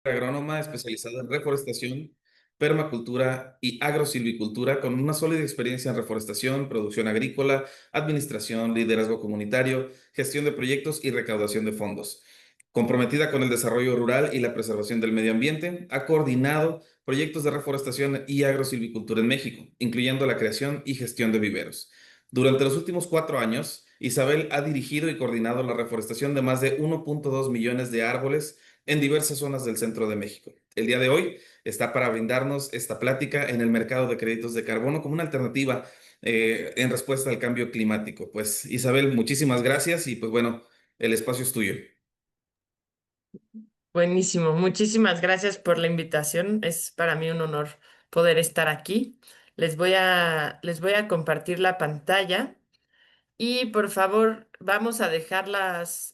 agrónoma especializada en reforestación, permacultura y agrosilvicultura, con una sólida experiencia en reforestación, producción agrícola, administración, liderazgo comunitario, gestión de proyectos y recaudación de fondos. Comprometida con el desarrollo rural y la preservación del medio ambiente, ha coordinado proyectos de reforestación y agrosilvicultura en México, incluyendo la creación y gestión de viveros. Durante los últimos 4 años, Isabel ha dirigido y coordinado la reforestación de más de 1.2 millones de árboles en diversas zonas del centro de México. El día de hoy está para brindarnos esta plática en el mercado de créditos de carbono como una alternativa en respuesta al cambio climático. Pues Isabel, muchísimas gracias y pues bueno, el espacio es tuyo. Buenísimo, muchísimas gracias por la invitación. Es para mí un honor poder estar aquí. Les voy a compartir la pantalla y por favor vamos a dejar las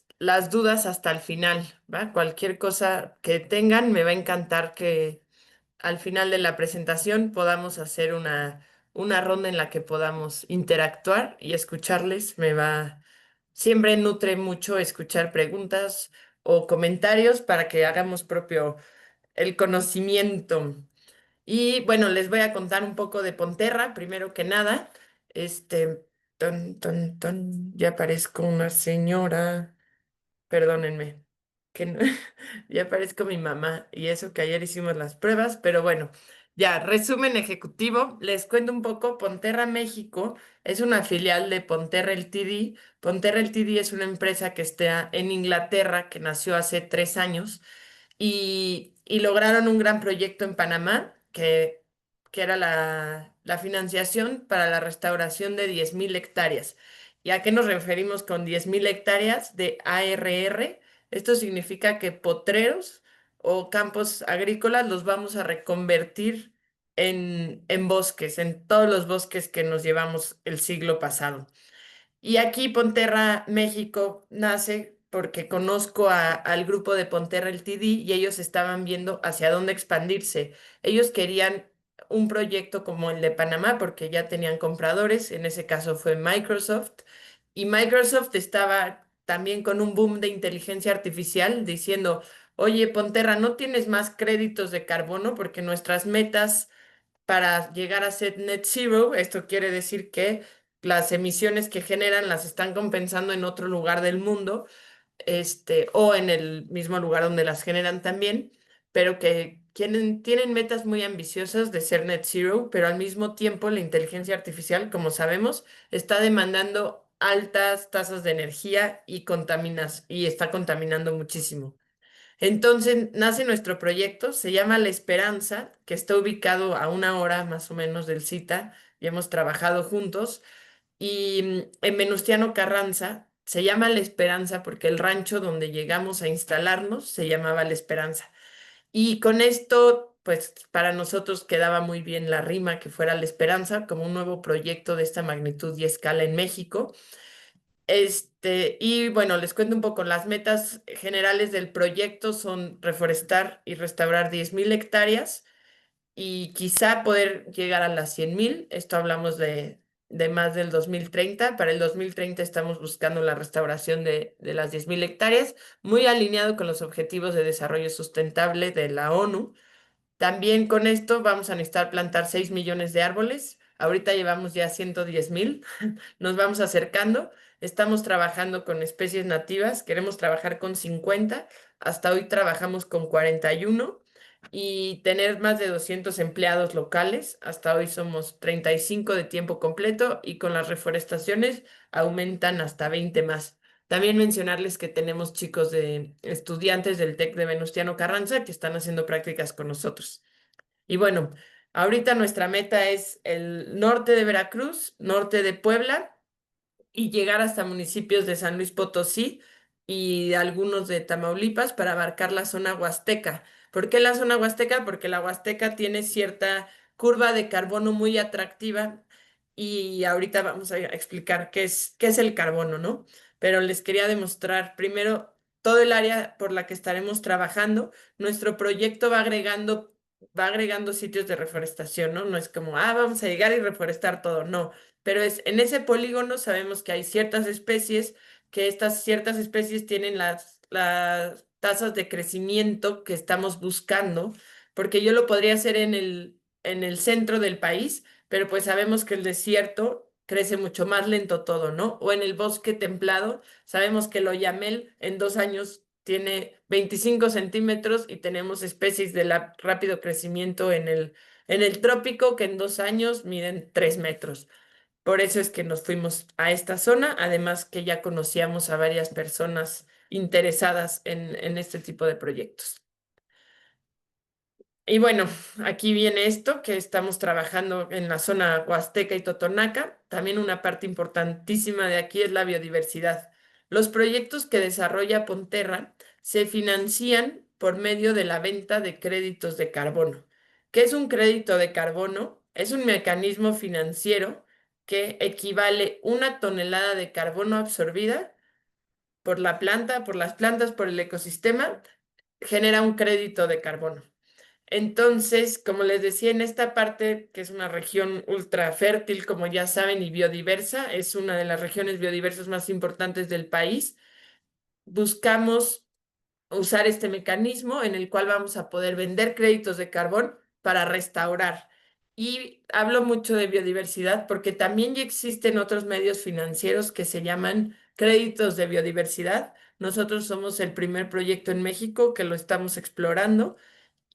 dudas hasta el final, ¿va? Cualquier cosa que tengan, me va a encantar que al final de la presentación podamos hacer una ronda en la que podamos interactuar y escucharles. Siempre nutre mucho escuchar preguntas o comentarios para que hagamos propio el conocimiento. Y bueno, les voy a contar un poco de Ponterra, primero que nada. Ya parezco una señora. Perdónenme, que no- ya parezco mi mamá y eso que ayer hicimos las pruebas, pero bueno, ya, resumen ejecutivo, les cuento un poco, Ponterra México es una filial de Ponterra Ltd. Ponterra Ltd es una empresa que está en Inglaterra, que nació hace 3 años y lograron un gran proyecto en Panamá, que era la financiación para la restauración de 10.000 hectáreas. ¿Y a qué nos referimos con 10.000 hectáreas de ARR? Esto significa que potreros o campos agrícolas los vamos a reconvertir en bosques, en todos los bosques que nos llevamos el siglo pasado. Y aquí Ponterra México nace porque conozco al grupo de Ponterra Ltd. Y ellos estaban viendo hacia dónde expandirse. Ellos querían un proyecto como el de Panamá porque ya tenían compradores, en ese caso fue Microsoft. Y Microsoft estaba también con un boom de inteligencia artificial diciendo, oye, Ponterra, ¿no tienes más créditos de carbono? Porque nuestras metas para llegar a ser net zero, esto quiere decir que las emisiones que generan las están compensando en otro lugar del mundo, o en el mismo lugar donde las generan también, pero que tienen metas muy ambiciosas de ser net zero, pero al mismo tiempo la inteligencia artificial, como sabemos, está demandando altas tasas de energía y está contaminando muchísimo. Entonces nace nuestro proyecto, se llama La Esperanza, que está ubicado a 1 hora más o menos del CITA y hemos trabajado juntos. Y en Venustiano Carranza se llama La Esperanza porque el rancho donde llegamos a instalarnos se llamaba La Esperanza. Y con esto, pues para nosotros quedaba muy bien la rima que fuera La Esperanza como un nuevo proyecto de esta magnitud y escala en México. Y bueno, les cuento un poco. Las metas generales del proyecto son reforestar y restaurar 10.000 hectáreas y quizá poder llegar a las 100.000. Esto hablamos de más del 2030. Para el 2030 estamos buscando la restauración de las 10.000 hectáreas, muy alineado con los Objetivos de Desarrollo Sustentable de la ONU. También con esto vamos a necesitar plantar 6 millones de árboles. Ahorita llevamos ya 110.000. Nos vamos acercando. Estamos trabajando con especies nativas. Queremos trabajar con 50. Hasta hoy trabajamos con 41 y tener más de 200 empleados locales. Hasta hoy somos 35 de tiempo completo y con las reforestaciones aumentan hasta 20 más. También mencionarles que tenemos chicos de estudiantes del TEC de Venustiano Carranza que están haciendo prácticas con nosotros. Y bueno, ahorita nuestra meta es el norte de Veracruz, norte de Puebla y llegar hasta municipios de San Luis Potosí y algunos de Tamaulipas para abarcar la zona huasteca. ¿Por qué la zona huasteca? Porque la huasteca tiene cierta curva de carbono muy atractiva y ahorita vamos a explicar qué es el carbono, ¿no? Pero les quería demostrar primero todo el área por la que estaremos trabajando. Nuestro proyecto va agregando sitios de reforestación, ¿no? No es como, vamos a llegar y reforestar todo, no, pero en ese polígono sabemos que hay ciertas especies, que estas ciertas especies tienen las tasas de crecimiento que estamos buscando, porque yo lo podría hacer en el centro del país, pero pues sabemos que el desierto crece mucho más lento todo, ¿no? O en el bosque templado, sabemos que el oyamel en 2 años tiene 25 centímetros y tenemos especies de rápido crecimiento en el trópico que en 2 años miden 3 metros. Por eso es que nos fuimos a esta zona, además que ya conocíamos a varias personas interesadas en este tipo de proyectos. Y bueno, aquí viene esto, que estamos trabajando en la zona Huasteca y Totonaca. También una parte importantísima de aquí es la biodiversidad. Los proyectos que desarrolla Ponterra se financian por medio de la venta de créditos de carbono. ¿Qué es un crédito de carbono? Es un mecanismo financiero que equivale 1 tonelada de carbono absorbida por la planta, por las plantas, por el ecosistema, genera un crédito de carbono. Entonces, como les decía, en esta parte, que es una región ultra fértil, como ya saben, y biodiversa, es una de las regiones biodiversas más importantes del país, buscamos usar este mecanismo en el cual vamos a poder vender créditos de carbón para restaurar. Y hablo mucho de biodiversidad porque también ya existen otros medios financieros que se llaman créditos de biodiversidad. Nosotros somos el primer proyecto en México que lo estamos explorando.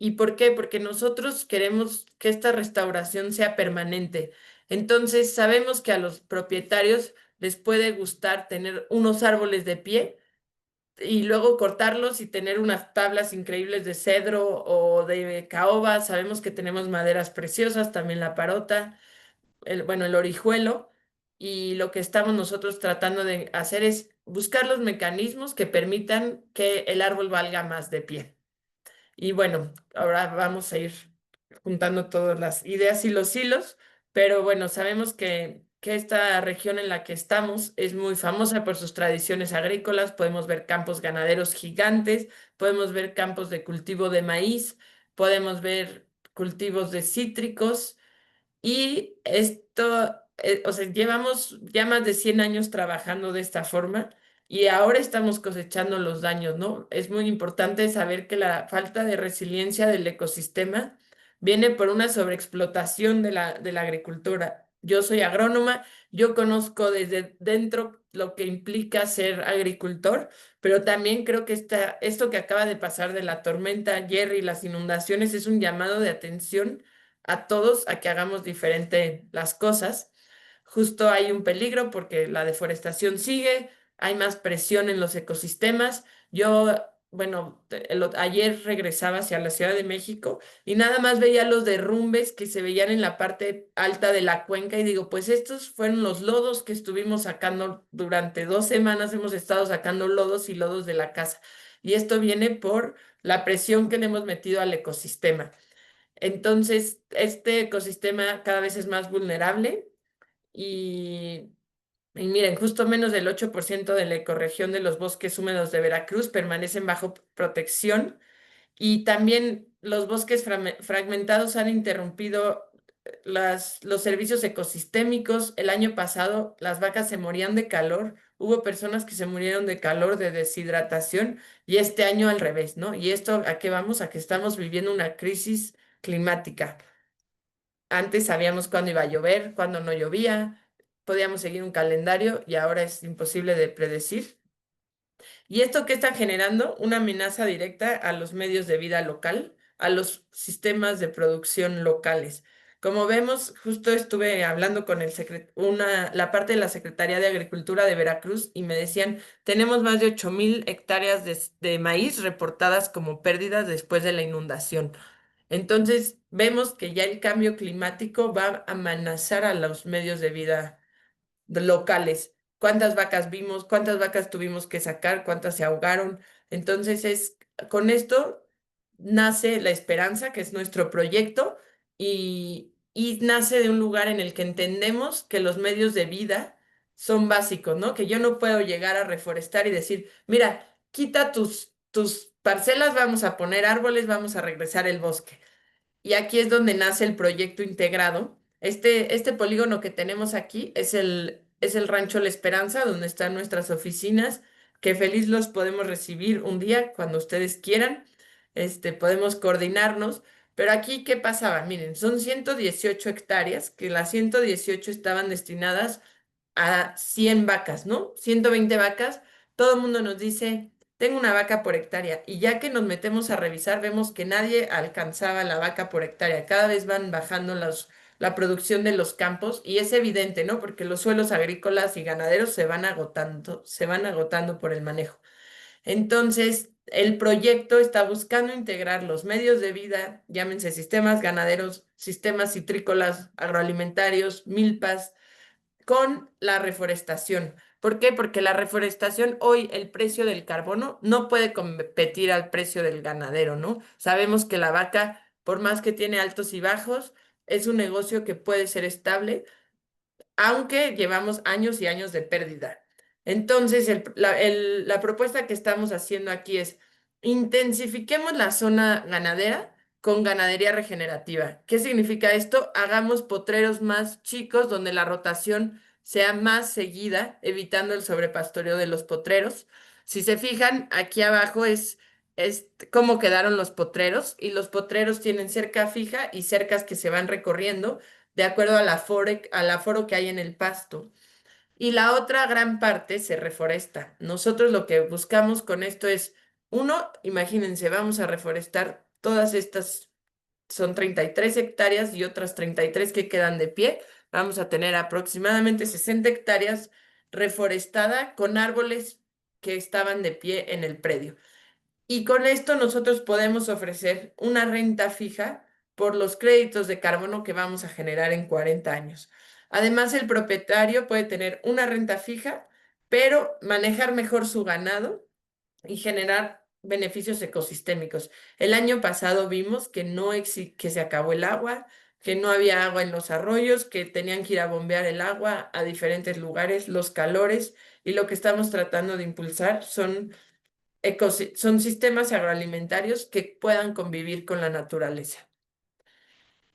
¿Y por qué? Porque nosotros queremos que esta restauración sea permanente. Entonces, sabemos que a los propietarios les puede gustar tener unos árboles de pie y luego cortarlos y tener unas tablas increíbles de cedro o de caoba. Sabemos que tenemos maderas preciosas, también la parota, bueno, el orijuelo. Y lo que estamos nosotros tratando de hacer es buscar los mecanismos que permitan que el árbol valga más de pie. Y bueno, ahora vamos a ir juntando todas las ideas y los hilos, pero bueno, sabemos que esta región en la que estamos es muy famosa por sus tradiciones agrícolas. Podemos ver campos ganaderos gigantes, podemos ver campos de cultivo de maíz, podemos ver cultivos de cítricos. Y esto, o sea, llevamos ya más de 100 años trabajando de esta forma y ahora estamos cosechando los daños, ¿no? Es muy importante saber que la falta de resiliencia del ecosistema viene por una sobreexplotación de la agricultura. Yo soy agrónoma, yo conozco desde dentro lo que implica ser agricultor, pero también creo que esto que acaba de pasar de la tormenta Jerry y las inundaciones es un llamado de atención a todos a que hagamos diferente las cosas. Justo hay un peligro porque la deforestación sigue, hay más presión en los ecosistemas. Yo, bueno, ayer regresaba hacia la Ciudad de México y nada más veía los derrumbes que se veían en la parte alta de la cuenca y digo, pues estos fueron los lodos que estuvimos sacando durante 2 semanas, hemos estado sacando lodos y lodos de la casa. Y esto viene por la presión que le hemos metido al ecosistema. Entonces, este ecosistema cada vez es más vulnerable y, y miren, justo menos del 8% de la ecorregión de los bosques húmedos de Veracruz permanecen bajo protección y también los bosques fragmentados han interrumpido los servicios ecosistémicos. El año pasado las vacas se morían de calor, hubo personas que se murieron de calor, de deshidratación, y este año al revés, ¿no? ¿Y esto a qué vamos? A que estamos viviendo una crisis climática. Antes sabíamos cuándo iba a llover, cuándo no llovía, podíamos seguir un calendario y ahora es imposible de predecir. ¿Y esto qué está generando? Una amenaza directa a los medios de vida local, a los sistemas de producción locales. Como vemos, justo estuve hablando con la parte de la Secretaría de Agricultura de Veracruz y me decían, tenemos más de 8,000 hectáreas de maíz reportadas como pérdidas después de la inundación. Entonces, vemos que ya el cambio climático va a amenazar a los medios de vida locales. ¿Cuántas vacas vimos? ¿Cuántas vacas tuvimos que sacar? ¿Cuántas se ahogaron? Entonces con esto nace la esperanza, que es nuestro proyecto, y nace de un lugar en el que entendemos que los medios de vida son básicos, ¿no? Que yo no puedo llegar a reforestar y decir, mira, quita tus parcelas, vamos a poner árboles, vamos a regresar el bosque. Y aquí es donde nace el proyecto integrado. Este polígono que tenemos aquí es el Rancho La Esperanza, donde están nuestras oficinas. que feliz los podemos recibir un día cuando ustedes quieran. Podemos coordinarnos. Pero aquí, ¿qué pasaba? Miren, son 118 hectáreas, que las 118 estaban destinadas a 100 vacas, ¿no? 120 vacas. Todo el mundo nos dice, tengo una vaca por hectárea. Y ya que nos metemos a revisar, vemos que nadie alcanzaba la vaca por hectárea. Cada vez van bajando la producción de los campos y es evidente, ¿no? Porque los suelos agrícolas y ganaderos se van agotando por el manejo. Entonces, el proyecto está buscando integrar los medios de vida, llámense sistemas ganaderos, sistemas citrícolas, agroalimentarios, milpas, con la reforestación. ¿Por qué? Porque la reforestación, hoy el precio del carbono no puede competir al precio del ganadero, ¿no? Sabemos que la vaca, por más que tiene altos y bajos, es un negocio que puede ser estable, aunque llevamos años y años de pérdida. Entonces, la propuesta que estamos haciendo aquí es intensifiquemos la zona ganadera con ganadería regenerativa. ¿Qué significa esto? Hagamos potreros más chicos donde la rotación sea más seguida, evitando el sobrepastoreo de los potreros. Si se fijan, aquí abajo es cómo quedaron los potreros y los potreros tienen cerca fija y cercas que se van recorriendo de acuerdo al aforo que hay en el pasto. Y la otra gran parte se reforesta. Nosotros lo que buscamos con esto es, uno, imagínense, vamos a reforestar todas estas, son 33 hectáreas y otras 33 que quedan de pie. Vamos a tener aproximadamente 60 hectáreas reforestada con árboles que estaban de pie en el predio. Y con esto nosotros podemos ofrecer una renta fija por los créditos de carbono que vamos a generar en 40 años. Además, el propietario puede tener una renta fija, pero manejar mejor su ganado y generar beneficios ecosistémicos. El año pasado vimos que que se acabó el agua, que no había agua en los arroyos, que tenían que ir a bombear el agua a diferentes lugares, los calores, y lo que estamos tratando de impulsar son sistemas agroalimentarios que puedan convivir con la naturaleza.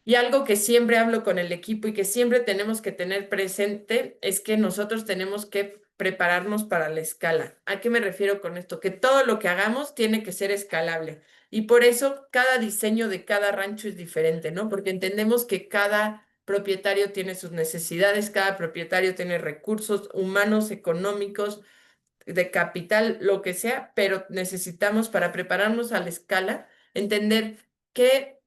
Y algo que siempre hablo con el equipo y que siempre tenemos que tener presente es que nosotros tenemos que prepararnos para la escala. ¿A qué me refiero con esto? Que todo lo que hagamos tiene que ser escalable. Y por eso cada diseño de cada rancho es diferente, ¿no? Porque entendemos que cada propietario tiene sus necesidades, cada propietario tiene recursos humanos, económicos, de capital, lo que sea, pero necesitamos para prepararnos a la escala, entender qué,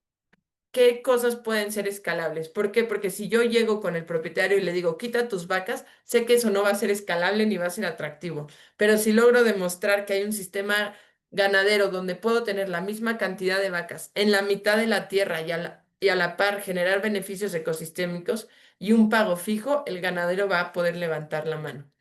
qué cosas pueden ser escalables. ¿Por qué? Porque si yo llego con el propietario y le digo, quita tus vacas, sé que eso no va a ser escalable ni va a ser atractivo. Pero si logro demostrar que hay un sistema ganadero donde puedo tener la misma cantidad de vacas en la mitad de la tierra y a la par generar beneficios ecosistémicos y un pago fijo, el ganadero va a poder levantar la mano.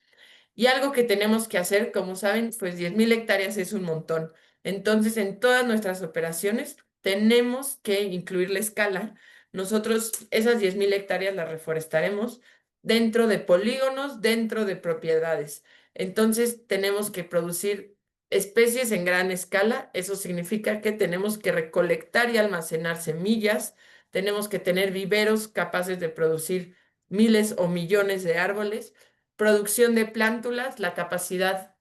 Y algo que tenemos que hacer, como saben, pues 10.000 hectáreas es un montón. Entonces, en todas nuestras operaciones tenemos que incluir la escala. Nosotros esas 10.000 hectáreas las reforestaremos dentro de polígonos, dentro de propiedades. Entonces, tenemos que producir especies en gran escala. Eso significa que tenemos que recolectar y almacenar semillas. Tenemos que tener viveros capaces de producir miles o millones de árboles, producción de plántulas, la capacidad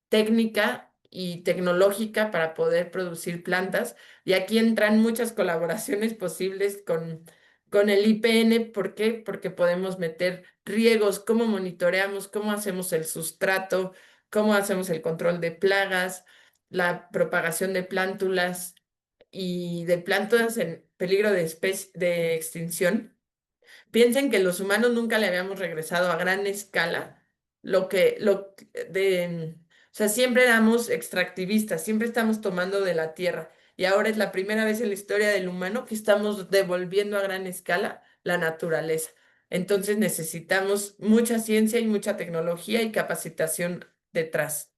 técnica y tecnológica para poder producir plantas. Y aquí entran muchas colaboraciones posibles con el IPN. ¿Por qué? Porque podemos meter riegos, cómo monitoreamos, cómo hacemos el sustrato, cómo hacemos el control de plagas, la propagación de plántulas y de plantas en peligro de extinción. Piensen que los humanos nunca le habíamos regresado a gran escala o sea, siempre éramos extractivistas, siempre estamos tomando de la tierra y ahora es la primera vez en la historia del humano que estamos devolviendo a gran escala la naturaleza. Entonces necesitamos mucha ciencia y mucha tecnología y capacitación detrás.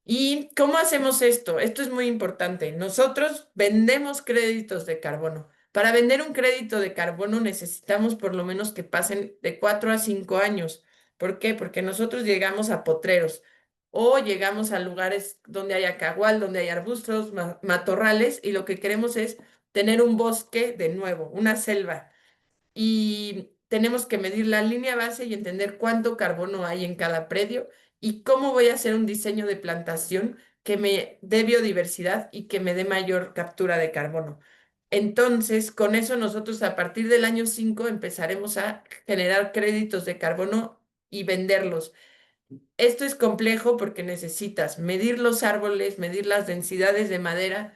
¿Y cómo hacemos esto? Esto es muy importante. Nosotros vendemos créditos de carbono. Para vender un crédito de carbono necesitamos por lo menos que pasen de 4 a 5 años. ¿Por qué? Porque nosotros llegamos a potreros o llegamos a lugares donde hay cagual, donde hay arbustos, matorrales, y lo que queremos es tener un bosque de nuevo, una selva, y tenemos que medir la línea base y entender cuánto carbono hay en cada predio y cómo voy a hacer un diseño de plantación que me dé biodiversidad y que me dé mayor captura de carbono. Entonces, con eso nosotros a partir del año 5 empezaremos a generar créditos de carbono y venderlos. Esto es complejo porque necesitas medir los árboles, medir las densidades de madera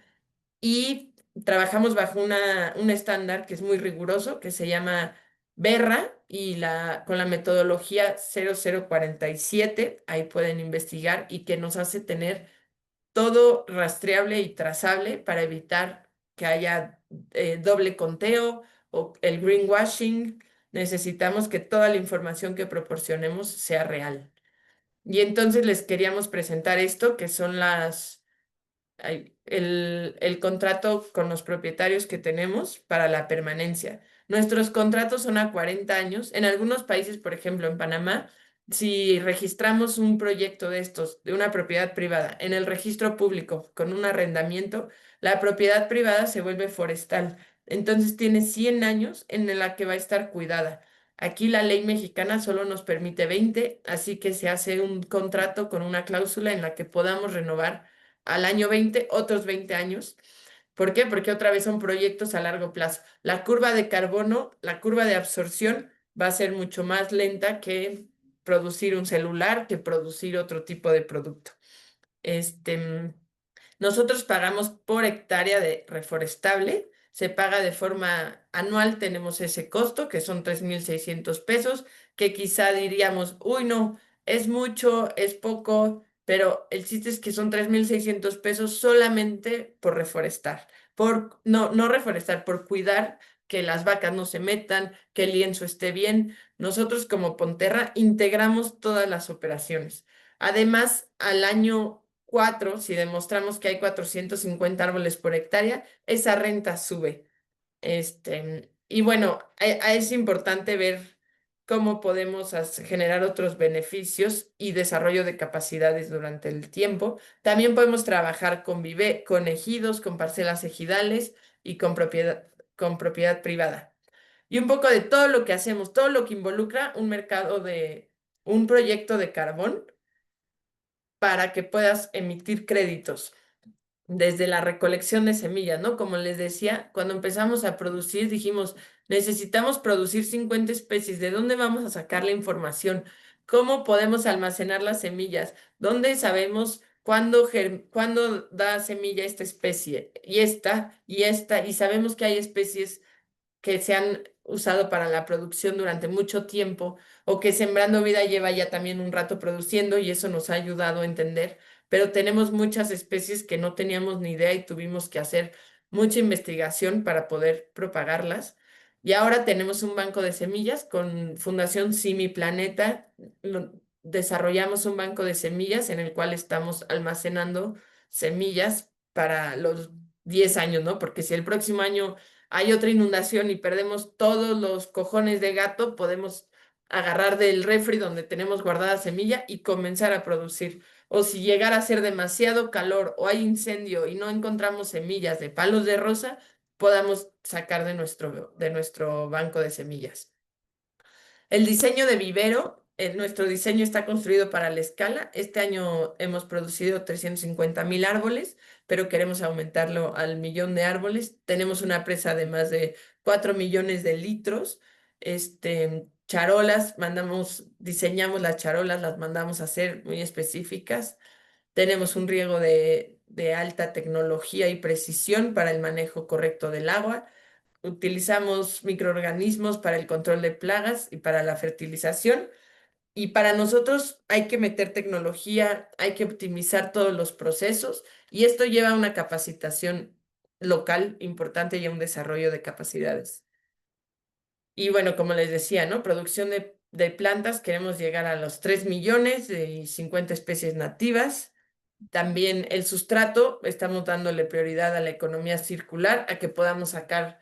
y trabajamos bajo un estándar que es muy riguroso, que se llama Berra y con la metodología 0047, ahí pueden investigar y que nos hace tener todo rastreable y trazable para evitar que haya doble conteo o el greenwashing. Necesitamos que toda la información que proporcionemos sea real. Y entonces les queríamos presentar esto, que son el contrato con los propietarios que tenemos para la permanencia. Nuestros contratos son a 40 años. En algunos países, por ejemplo, en Panamá, si registramos un proyecto de estos, de una propiedad privada, en el registro público con un arrendamiento, la propiedad privada se vuelve forestal. Entonces tiene 100 años en la que va a estar cuidada. Aquí la ley mexicana solo nos permite 20, así que se hace un contrato con una cláusula en la que podamos renovar al año 20 otros 20 años. ¿Por qué? Porque otra vez son proyectos a largo plazo. La curva de carbono, la curva de absorción va a ser mucho más lenta que producir un celular, que producir otro tipo de producto. Este, nosotros pagamos por hectárea de reforestable, se paga de forma anual, tenemos ese costo, que son 3.600 pesos, que quizá diríamos, uy, no, es mucho, es poco, pero el chiste es que son 3.600 pesos solamente por reforestar, no reforestar, por cuidar que las vacas no se metan, que el lienzo esté bien. Nosotros como Ponterra integramos todas las operaciones. Además, al año 4, si demostramos que hay 450 árboles por hectárea, esa renta sube. Y bueno, es importante ver cómo podemos generar otros beneficios y desarrollo de capacidades durante el tiempo. También podemos trabajar con ejidos, con parcelas ejidales y con propiedad privada. Y un poco de todo lo que hacemos, todo lo que involucra un proyecto de carbón para que puedas emitir créditos desde la recolección de semillas, ¿no? Como les decía, cuando empezamos a producir, dijimos, necesitamos producir 50 especies. ¿De dónde vamos a sacar la información? ¿Cómo podemos almacenar las semillas? ¿Dónde sabemos cuándo da semilla esta especie? Y sabemos que hay especies que se han usado para la producción durante mucho tiempo o que Sembrando Vida lleva ya también un rato produciendo y eso nos ha ayudado a entender, pero tenemos muchas especies que no teníamos ni idea y tuvimos que hacer mucha investigación para poder propagarlas. Y ahora tenemos un banco de semillas con Fundación Simi Planeta. Desarrollamos un banco de semillas en el cual estamos almacenando semillas para los 10 años, ¿no? Porque si el próximo año hay otra inundación y perdemos todos los cojones de gato, podemos agarrar del refri donde tenemos guardada semilla y comenzar a producir. O si llegara a ser demasiado calor o hay incendio y no encontramos semillas de palos de rosa, podamos sacar de nuestro banco de semillas. El diseño de vivero, nuestro diseño está construido para la escala. Este año hemos producido 350.000 árboles, pero queremos aumentarlo al millón de árboles. Tenemos una presa de más de 4 millones de litros. Charolas, diseñamos las charolas, las mandamos a hacer muy específicas. Tenemos un riego de alta tecnología y precisión para el manejo correcto del agua. Utilizamos microorganismos para el control de plagas y para la fertilización. Y para nosotros hay que meter tecnología, hay que optimizar todos los procesos y esto lleva a una capacitación local importante y a un desarrollo de capacidades. Y bueno, como les decía, ¿no? Producción de plantas, queremos llegar a los 3 millones de 50 especies nativas. También el sustrato, estamos dándole prioridad a la economía circular, a que podamos sacar,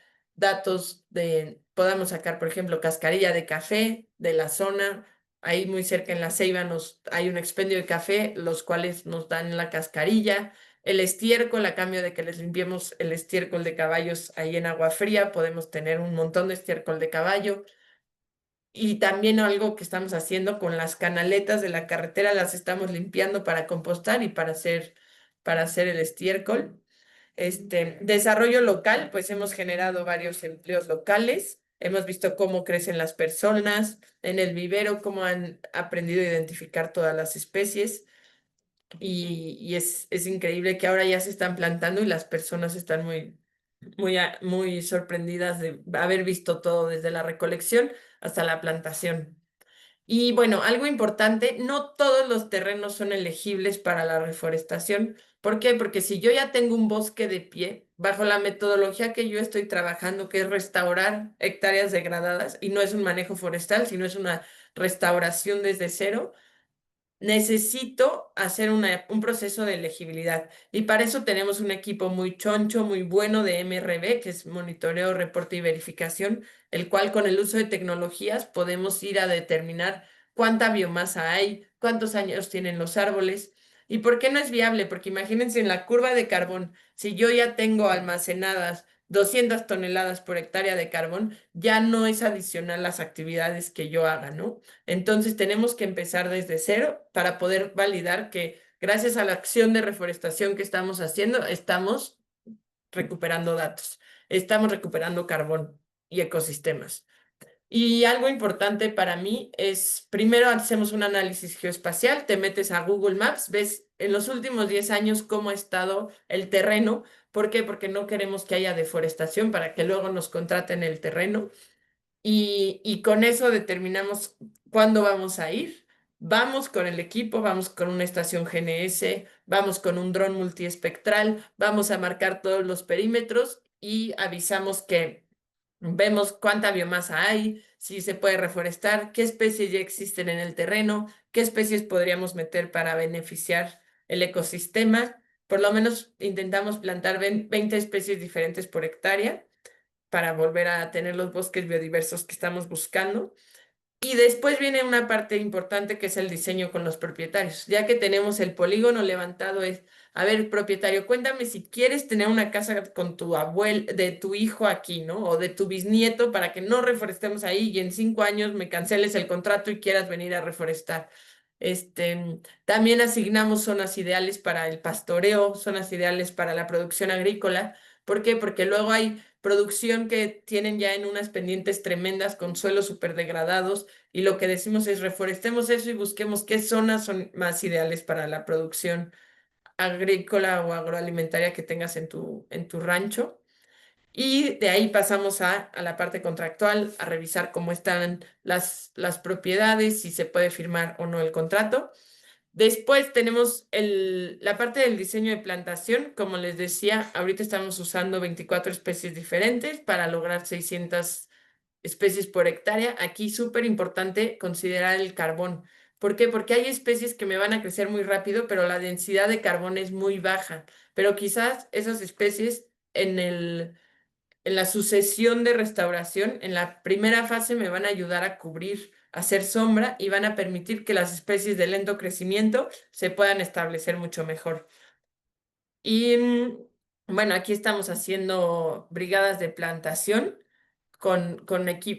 por ejemplo, cascarilla de café de la zona. Ahí muy cerca en La Ceiba hay un expendio de café, los cuales nos dan la cascarilla. El estiércol, a cambio de que les limpiemos el estiércol de caballos ahí en agua fría, podemos tener un montón de estiércol de caballo. Y también algo que estamos haciendo con las canaletas de la carretera, las estamos limpiando para compostar y para hacer el estiércol. Desarrollo local, pues hemos generado varios empleos locales, hemos visto cómo crecen las personas en el vivero, cómo han aprendido a identificar todas las especies y es increíble que ahora ya se están plantando y las personas están muy sorprendidas de haber visto todo desde la recolección hasta la plantación. Y bueno, algo importante, no todos los terrenos son elegibles para la reforestación. ¿Por qué? Porque si yo ya tengo un bosque de pie, bajo la metodología que yo estoy trabajando, que es restaurar hectáreas degradadas, y no es un manejo forestal, sino es una restauración desde cero, necesito hacer un proceso de elegibilidad y para eso tenemos un equipo muy choncho, muy bueno de MRV, que es monitoreo, reporte y verificación, el cual con el uso de tecnologías podemos ir a determinar cuánta biomasa hay, cuántos años tienen los árboles y por qué no es viable, porque imagínense en la curva de carbón, si yo ya tengo almacenadas 200 toneladas por hectárea de carbón, ya no es adicional las actividades que yo haga, ¿no? Entonces tenemos que empezar desde cero para poder validar que gracias a la acción de reforestación que estamos haciendo, estamos recuperando datos, estamos recuperando carbón y ecosistemas. Y algo importante para mí es, primero hacemos un análisis geoespacial, te metes a Google Maps, ves en los últimos 10 años cómo ha estado el terreno. ¿Por qué? Porque no queremos que haya deforestación para que luego nos contraten el terreno y con eso determinamos cuándo vamos a ir. Vamos con el equipo, vamos con una estación GNS, vamos con un dron multiespectral, vamos a marcar todos los perímetros y avisamos que vemos cuánta biomasa hay, si se puede reforestar, qué especies ya existen en el terreno, qué especies podríamos meter para beneficiar el ecosistema. Por lo menos intentamos plantar 20 especies diferentes por hectárea para volver a tener los bosques biodiversos que estamos buscando. Y después viene una parte importante que es el diseño con los propietarios. Ya que tenemos el polígono levantado, es, a ver, propietario, cuéntame si quieres tener una casa con tu abuelo, de tu hijo aquí, ¿no? O de tu bisnieto para que no reforestemos ahí y en 5 años me canceles el contrato y quieras venir a reforestar. También asignamos zonas ideales para el pastoreo, zonas ideales para la producción agrícola. ¿Por qué? Porque luego hay producción que tienen ya en unas pendientes tremendas con suelos súper degradados y lo que decimos es reforestemos eso y busquemos qué zonas son más ideales para la producción agrícola o agroalimentaria que tengas en tu rancho. Y de ahí pasamos a la parte contractual, a revisar cómo están las propiedades, si se puede firmar o no el contrato. Después tenemos la parte del diseño de plantación. Como les decía, ahorita estamos usando 24 especies diferentes para lograr 600 especies por hectárea. Aquí súper importante considerar el carbón. ¿Por qué? Porque hay especies que me van a crecer muy rápido, pero la densidad de carbón es muy baja. Pero quizás esas especies en la sucesión de restauración, en la primera fase me van a ayudar a cubrir, a hacer sombra y van a permitir que las especies de lento crecimiento se puedan establecer mucho mejor. Y bueno, aquí estamos haciendo brigadas de plantación con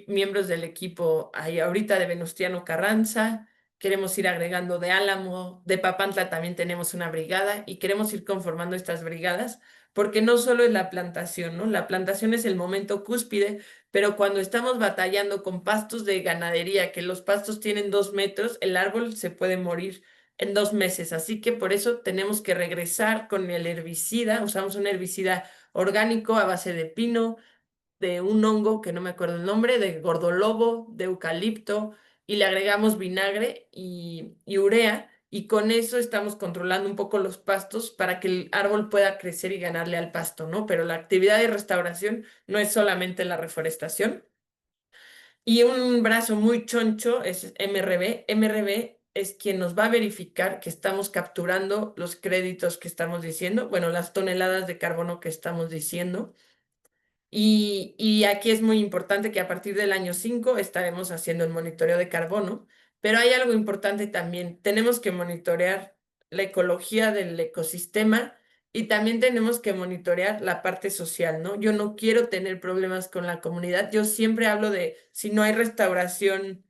miembros del equipo ahí ahorita de Venustiano Carranza. Queremos ir agregando de Álamo, de Papantla también tenemos una brigada y queremos ir conformando estas brigadas porque no solo es la plantación, ¿no? La plantación es el momento cúspide, pero cuando estamos batallando con pastos de ganadería, que los pastos tienen 2 metros, el árbol se puede morir en 2 meses. Así que por eso tenemos que regresar con el herbicida. Usamos un herbicida orgánico a base de pino, de un hongo que no me acuerdo el nombre, de gordolobo, de eucalipto, y le agregamos vinagre y urea, y con eso estamos controlando un poco los pastos para que el árbol pueda crecer y ganarle al pasto, ¿no? Pero la actividad de restauración no es solamente la reforestación. Y un brazo muy choncho es MRB. MRB es quien nos va a verificar que estamos capturando los créditos que estamos diciendo, bueno, las toneladas de carbono que estamos diciendo y aquí es muy importante que a partir del año 5 estaremos haciendo el monitoreo de carbono, pero hay algo importante también. Tenemos que monitorear la ecología del ecosistema Y también tenemos que monitorear la parte social, ¿no? Yo no quiero tener problemas con la comunidad. Yo siempre hablo de si no hay restauración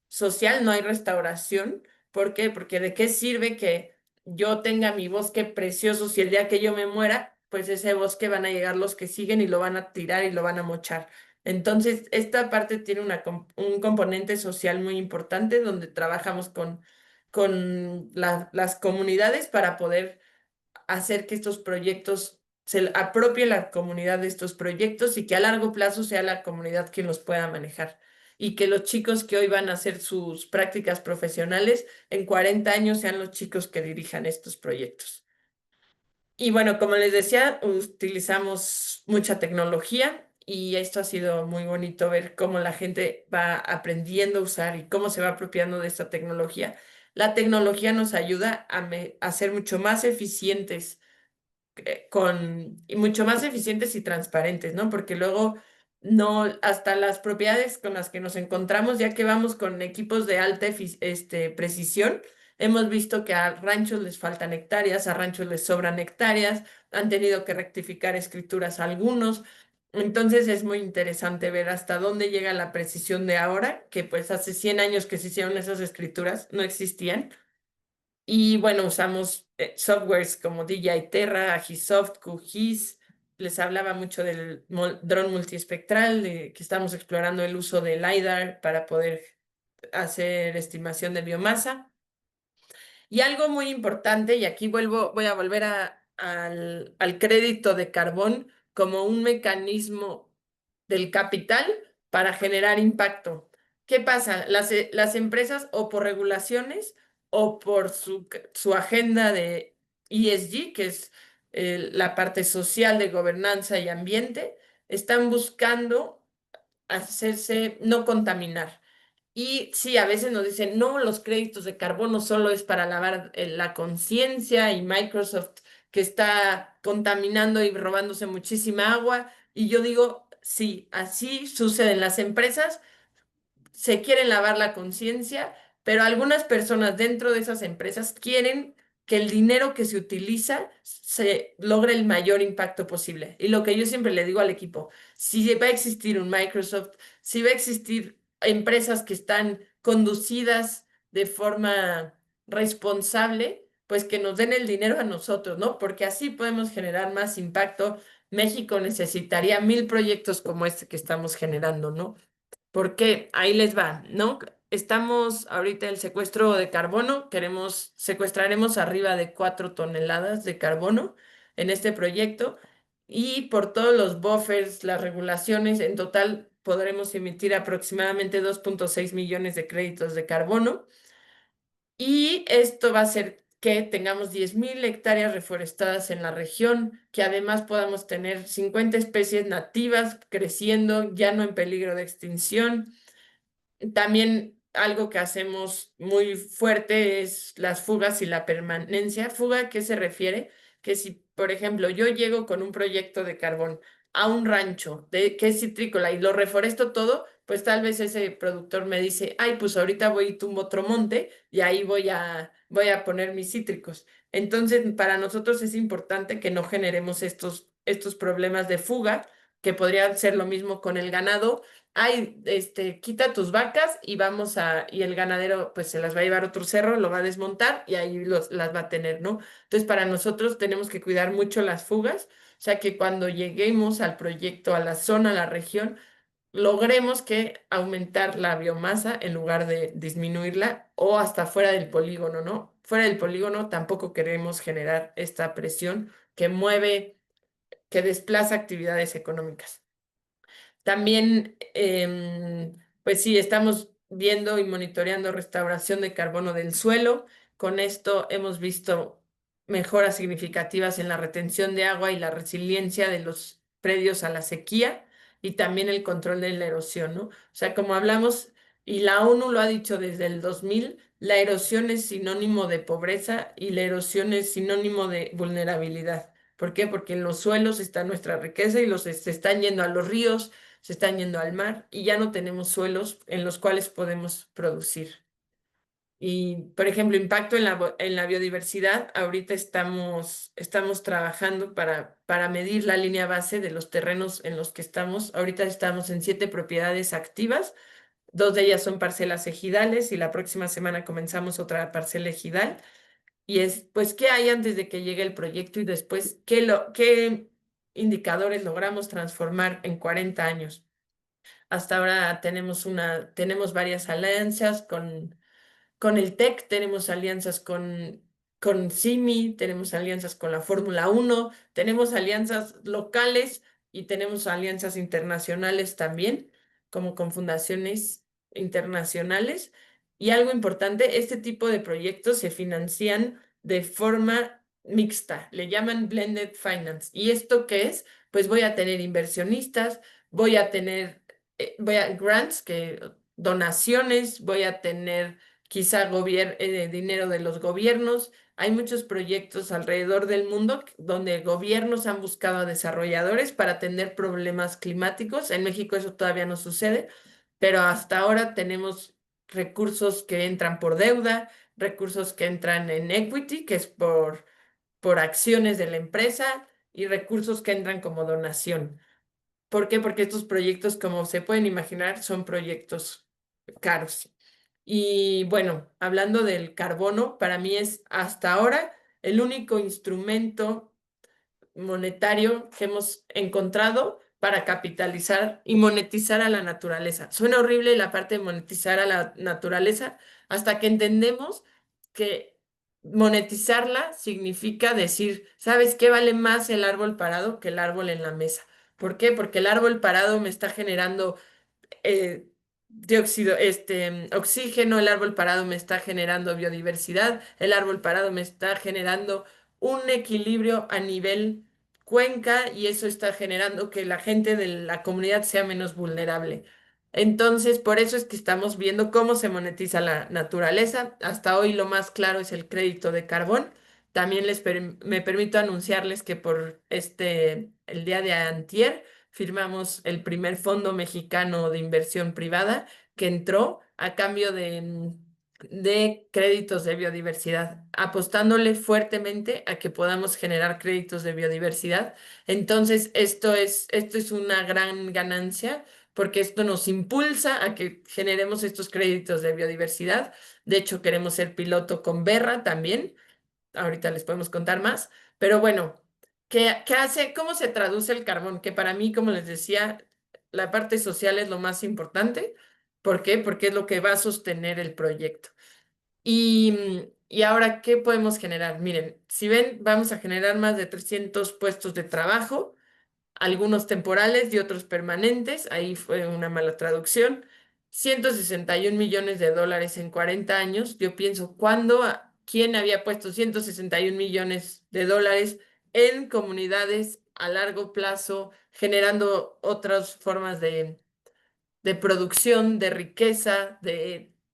social, no hay restauración. ¿Por qué? Porque de qué sirve que yo tenga mi bosque precioso si el día que yo me muera, pues ese bosque van a llegar los que siguen y lo van a tirar y lo van a mochar. Entonces, esta parte tiene un componente social muy importante donde trabajamos con las comunidades para poder hacer que estos proyectos se apropie la comunidad de estos proyectos y que a largo plazo sea la comunidad quien los pueda manejar. Y que los chicos que hoy van a hacer sus prácticas profesionales, en 40 años sean los chicos que dirijan estos proyectos. Y bueno, como les decía, utilizamos mucha tecnología y esto ha sido muy bonito ver cómo la gente va aprendiendo a usar y cómo se va apropiando de esta tecnología. La tecnología nos ayuda a ser mucho más eficientes y mucho más eficientes y transparentes, ¿no? Porque luego no, hasta las propiedades con las que nos encontramos, ya que vamos con equipos de alta precisión, hemos visto que a ranchos les faltan hectáreas, a ranchos les sobran hectáreas, han tenido que rectificar escrituras algunos. Entonces es muy interesante ver hasta dónde llega la precisión de ahora, que pues hace 100 años que se hicieron esas escrituras, no existían. Y bueno, usamos softwares como DJI Terra, Agisoft, QGIS. Les hablaba mucho del dron multiespectral, de que estamos explorando el uso de LiDAR para poder hacer estimación de biomasa. Y algo muy importante, y aquí voy a volver al crédito de carbón como un mecanismo del capital para generar impacto. ¿Qué pasa? Las empresas o por regulaciones o por su agenda de ESG, que es la parte social de gobernanza y ambiente, están buscando hacerse no contaminar. Y sí, a veces nos dicen, no, los créditos de carbono solo es para lavar la conciencia y Microsoft que está contaminando y robándose muchísima agua. Y yo digo, sí, así sucede en las empresas, se quieren lavar la conciencia, pero algunas personas dentro de esas empresas quieren que el dinero que se utiliza se logre el mayor impacto posible. Y lo que yo siempre le digo al equipo, si va a existir un Microsoft, si va a existir empresas que están conducidas de forma responsable, pues que nos den el dinero a nosotros, ¿no? Porque así podemos generar más impacto. México necesitaría 1000 proyectos como este que estamos generando, ¿no? Porque ahí les va, ¿no? Estamos ahorita en el secuestro de carbono, secuestraremos arriba de 4 toneladas de carbono en este proyecto y por todos los buffers, las regulaciones, en total podremos emitir aproximadamente 2,6 millones de créditos de carbono y esto va a hacer que tengamos 10,000 hectáreas reforestadas en la región, que además podamos tener 50 especies nativas creciendo, ya no en peligro de extinción. También algo que hacemos muy fuerte es las fugas y la permanencia. ¿Fuga a qué se refiere? Que si, por ejemplo, yo llego con un proyecto de carbón a un rancho que es citrícola y lo reforesto todo, pues tal vez ese productor me dice, ay, pues ahorita voy y tumbo otro monte y ahí voy a poner mis cítricos. Entonces, para nosotros es importante que no generemos estos problemas de fuga, que podría ser lo mismo con el ganado. Ay, quita tus vacas y y el ganadero pues se las va a llevar a otro cerro, lo va a desmontar y ahí las va a tener, ¿no? Entonces para nosotros tenemos que cuidar mucho las fugas, o sea que cuando lleguemos al proyecto, a la zona, a la región, logremos que aumentar la biomasa en lugar de disminuirla o hasta fuera del polígono, ¿no? Fuera del polígono tampoco queremos generar esta presión que que desplaza actividades económicas. También, pues sí, estamos viendo y monitoreando restauración de carbono del suelo. Con esto hemos visto mejoras significativas en la retención de agua y la resiliencia de los predios a la sequía y también el control de la erosión, ¿no? O sea, como hablamos, y la ONU lo ha dicho desde el 2000, la erosión es sinónimo de pobreza y la erosión es sinónimo de vulnerabilidad. ¿Por qué? Porque en los suelos está nuestra riqueza y se están yendo a los ríos, se están yendo al mar y ya no tenemos suelos en los cuales podemos producir. Y, por ejemplo, impacto en en la biodiversidad. Ahorita estamos trabajando para medir la línea base de los terrenos en los que estamos. Ahorita estamos en 7 propiedades activas. Dos de ellas son parcelas ejidales y la próxima semana comenzamos otra parcela ejidal. Y es, pues, ¿qué hay antes de que llegue el proyecto y después qué indicadores logramos transformar en 40 años? Hasta ahora tenemos varias alianzas con el TEC, tenemos alianzas con CIMI, tenemos alianzas con la Fórmula 1, tenemos alianzas locales y tenemos alianzas internacionales también, como con fundaciones internacionales. Y algo importante, este tipo de proyectos se financian de forma mixta, le llaman blended finance. ¿Y esto qué es? Pues voy a tener inversionistas, voy a tener grants, donaciones, voy a tener quizá dinero de los gobiernos. Hay muchos proyectos alrededor del mundo donde gobiernos han buscado a desarrolladores para atender problemas climáticos. En México eso todavía no sucede, pero hasta ahora tenemos recursos que entran por deuda, recursos que entran en equity, que es por acciones de la empresa, y recursos que entran como donación. ¿Por qué? Porque estos proyectos, como se pueden imaginar, son proyectos caros. Y bueno, hablando del carbono, para mí es hasta ahora el único instrumento monetario que hemos encontrado para capitalizar y monetizar a la naturaleza. Suena horrible la parte de monetizar a la naturaleza hasta que entendemos que monetizarla significa decir, ¿sabes qué vale más el árbol parado que el árbol en la mesa? ¿Por qué? Porque el árbol parado me está generando oxígeno, el árbol parado me está generando biodiversidad, el árbol parado me está generando un equilibrio a nivel cuenca y eso está generando que la gente de la comunidad sea menos vulnerable. Entonces, por eso es que estamos viendo cómo se monetiza la naturaleza. Hasta hoy lo más claro es el crédito de carbón. También me permito anunciarles que el día de antier, firmamos el primer fondo mexicano de inversión privada que entró a cambio de créditos de biodiversidad, apostándole fuertemente a que podamos generar créditos de biodiversidad. Entonces, esto es una gran ganancia porque esto nos impulsa a que generemos estos créditos de biodiversidad. De hecho, queremos ser piloto con Berra también. Ahorita les podemos contar más, pero bueno, ¿qué hace? ¿Cómo se traduce el carbón? Que para mí, como les decía, la parte social es lo más importante. ¿Por qué? Porque es lo que va a sostener el proyecto. Y ahora, ¿qué podemos generar? Miren, si ven, vamos a generar más de 300 puestos de trabajo, algunos temporales y otros permanentes, ahí fue una mala traducción. 161 millones de dólares en 40 años. Yo pienso, ¿quién había puesto 161 millones de dólares en comunidades a largo plazo, generando otras formas de producción, de riqueza,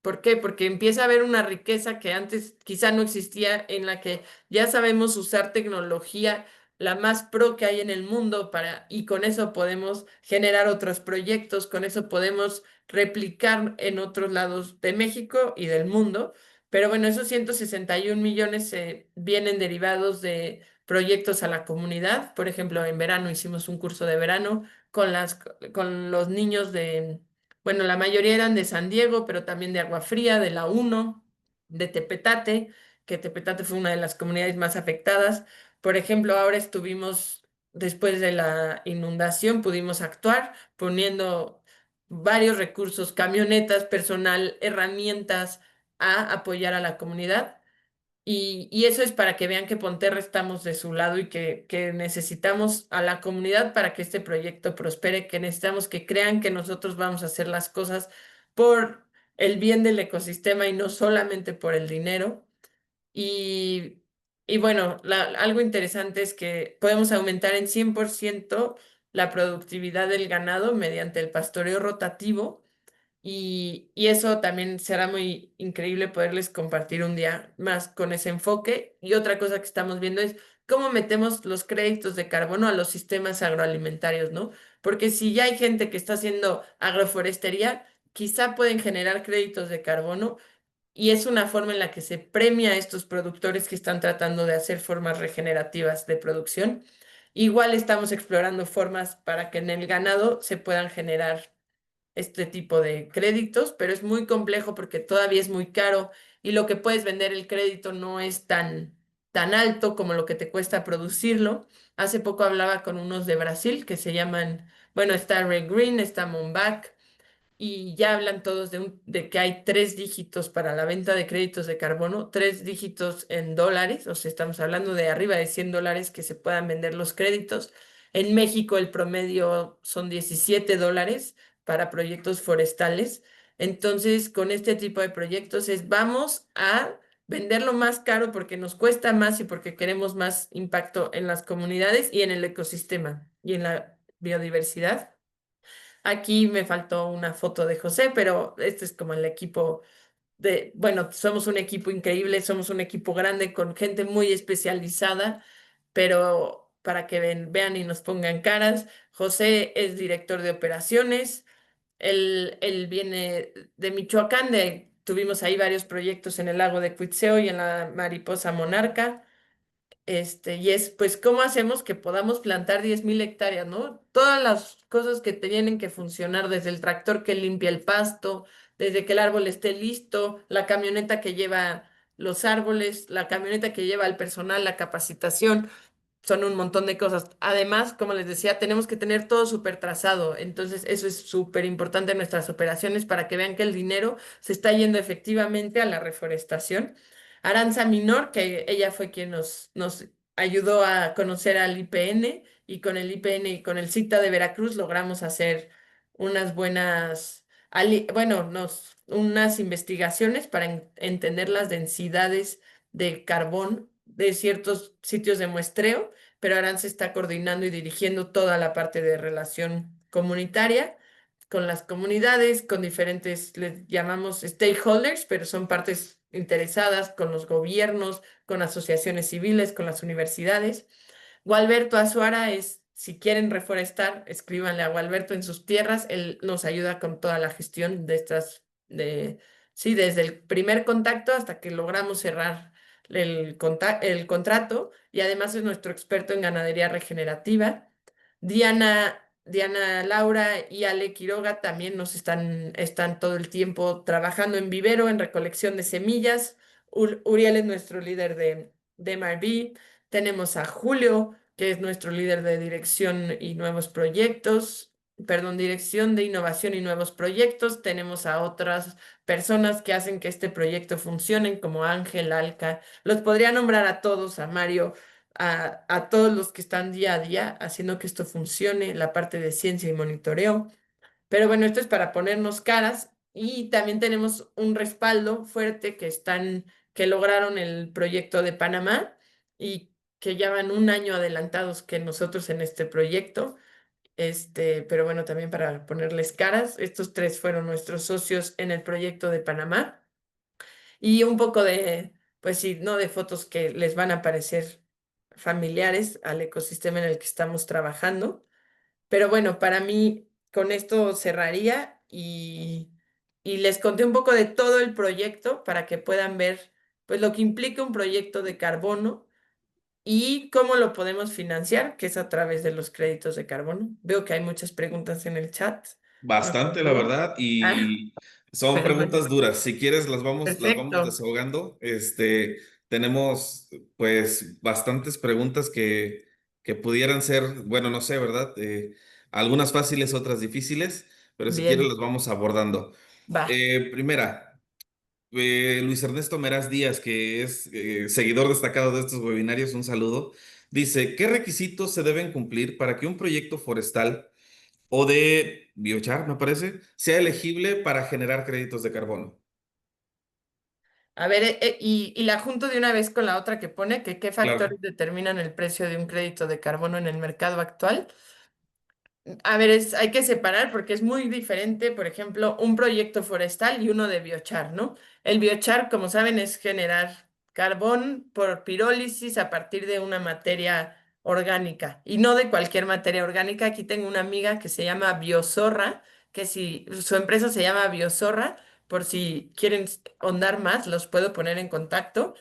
¿por qué? Porque empieza a haber una riqueza que antes quizá no existía, en la que ya sabemos usar tecnología, la más pro que hay en el mundo y con eso podemos generar otros proyectos, con eso podemos replicar en otros lados de México y del mundo. Pero bueno, esos 161 millones vienen derivados de proyectos a la comunidad. Por ejemplo, en verano hicimos un curso de verano con los niños bueno, la mayoría eran de San Diego, pero también de Agua Fría, de la UNO, de Tepetate, que Tepetate fue una de las comunidades más afectadas. Por ejemplo, ahora después de la inundación, pudimos actuar poniendo varios recursos, camionetas, personal, herramientas a apoyar a la comunidad. Y eso es para que vean que Ponterra estamos de su lado y que necesitamos a la comunidad para que este proyecto prospere, que necesitamos que crean que nosotros vamos a hacer las cosas por el bien del ecosistema y no solamente por el dinero. Y, y bueno, algo interesante es que podemos aumentar en 100% la productividad del ganado mediante el pastoreo rotativo y eso también será muy increíble poderles compartir un día más con ese enfoque. Y otra cosa que estamos viendo es cómo metemos los créditos de carbono a los sistemas agroalimentarios, ¿no? Porque si ya hay gente que está haciendo agroforestería, quizá pueden generar créditos de carbono y es una forma en la que se premia a estos productores que están tratando de hacer formas regenerativas de producción. Igual estamos explorando formas para que en el ganado se puedan generar este tipo de créditos, pero es muy complejo porque todavía es muy caro y lo que puedes vender el crédito no es tan alto como lo que te cuesta producirlo. Hace poco hablaba con unos de Brasil que se llaman, bueno, está Red Green, está Monbac y ya hablan todos de que hay 3 dígitos para la venta de créditos de carbono, 3 dígitos en dólares, o sea, estamos hablando de arriba de $100 que se puedan vender los créditos. En México el promedio son $17 para proyectos forestales. Entonces, con este tipo de proyectos vamos a venderlo más caro porque nos cuesta más y porque queremos más impacto en las comunidades y en el ecosistema y en la biodiversidad. Aquí me faltó una foto de José, pero este es como el equipo bueno, somos un equipo increíble, somos un equipo grande con gente muy especializada, pero para que vean y nos pongan caras, José es director de operaciones, él viene de Michoacán, tuvimos ahí varios proyectos en el lago de Cuitzeo y en la mariposa monarca. Y es, pues, ¿cómo hacemos que podamos plantar 10.000 hectáreas, ¿no? Todas las cosas que tienen que funcionar, desde el tractor que limpia el pasto, desde que el árbol esté listo, la camioneta que lleva los árboles, la camioneta que lleva al personal, la capacitación son un montón de cosas. Además, como les decía, tenemos que tener todo súper trazado. Entonces, eso es súper importante en nuestras operaciones para que vean que el dinero se está yendo efectivamente a la reforestación. Aranza Minor, que ella fue quien nos ayudó a conocer al IPN y con el IPN y con el CITA de Veracruz logramos hacer unas buenas, bueno, unas investigaciones para entender las densidades de carbón de ciertos sitios de muestreo, pero Aranza está coordinando y dirigiendo toda la parte de relación comunitaria con las comunidades, con diferentes, les llamamos stakeholders, pero son partes interesadas, con los gobiernos, con asociaciones civiles, con las universidades. Gualberto Azuara es, si quieren reforestar, escríbanle a Gualberto en sus tierras, él nos ayuda con toda la gestión de sí, desde el primer contacto hasta que logramos cerrar el contrato y además es nuestro experto en ganadería regenerativa. Diana Laura y Ale Quiroga también están todo el tiempo trabajando en vivero, en recolección de semillas. Uriel es nuestro líder de MRV. Tenemos a Julio, que es nuestro líder de dirección y nuevos proyectos, perdón, dirección de innovación y nuevos proyectos. Tenemos a otras personas que hacen que este proyecto funcione, como Ángel, Alca. Los podría nombrar a todos, a Mario, a todos los que están día a día haciendo que esto funcione, la parte de ciencia y monitoreo. Pero bueno, esto es para ponernos caras y también tenemos un respaldo fuerte que lograron el proyecto de Panamá y que ya van un año adelantados que nosotros en este proyecto. Pero bueno, también para ponerles caras, estos tres fueron nuestros socios en el proyecto de Panamá y un poco pues sí, no de fotos que les van a parecer familiares al ecosistema en el que estamos trabajando. Pero bueno, para mí con esto cerraría y les conté un poco de todo el proyecto para que puedan ver pues lo que implica un proyecto de carbono y cómo lo podemos financiar, que es a través de los créditos de carbono. Veo que hay muchas preguntas en el chat. No sé Bastante, la todo. verdad, Ah, y son pero bueno, preguntas duras. Si quieres, las vamos perfecto. desahogando. Tenemos pues bastantes preguntas que pudieran ser, bueno, no sé, ¿verdad? Algunas fáciles, otras difíciles, pero si quieres Bien, las vamos abordando. va. Primera, Luis Ernesto Meraz Díaz, que es seguidor destacado de estos webinarios, un saludo. Dice, ¿qué requisitos se deben cumplir para que un proyecto forestal o de biochar, me parece, sea elegible para generar créditos de carbono? A ver, y la junto de una vez con la otra que pone, que qué Claro, factores determinan el precio de un crédito de carbono en el mercado actual. A ver, hay que separar porque es muy diferente, por ejemplo, un proyecto forestal y uno de biochar, ¿no? El biochar, como saben, es generar carbón por pirólisis a partir de una materia orgánica y no de cualquier materia orgánica. Aquí tengo una amiga que se llama Biosorra, que si su empresa se llama Biosorra, por si quieren ahondar más, los puedo poner en contacto.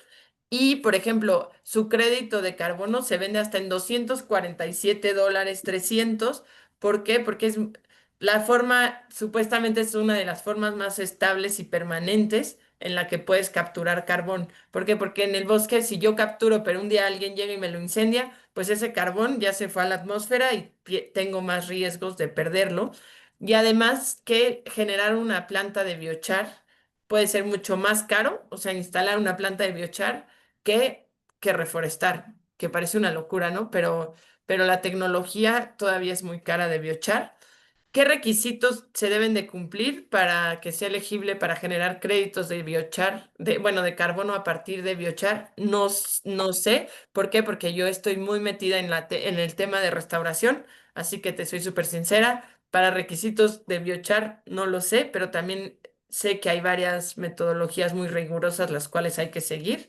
Y, por ejemplo, su crédito de carbono se vende hasta en $247, 300. ¿Por qué? Porque es la forma, supuestamente es una de las formas más estables y permanentes en la que puedes capturar carbón. ¿Por qué? Porque en el bosque, si yo capturo, pero un día alguien llega y me lo incendia, pues ese carbón ya se fue a la atmósfera y tengo más riesgos de perderlo. Y además que generar una planta de biochar puede ser mucho más caro, o sea, instalar una planta de biochar que, que reforestar, que parece una locura, ¿no? Pero la tecnología todavía es muy cara de biochar. ¿Qué requisitos se deben de cumplir para que sea elegible para generar créditos de biochar, bueno, de carbono a partir de biochar? No, no sé. ¿Por qué? Porque yo estoy muy metida en en el tema de restauración, así que te soy súper sincera. Para requisitos de biochar no lo sé, pero también sé que hay varias metodologías muy rigurosas las cuales hay que seguir.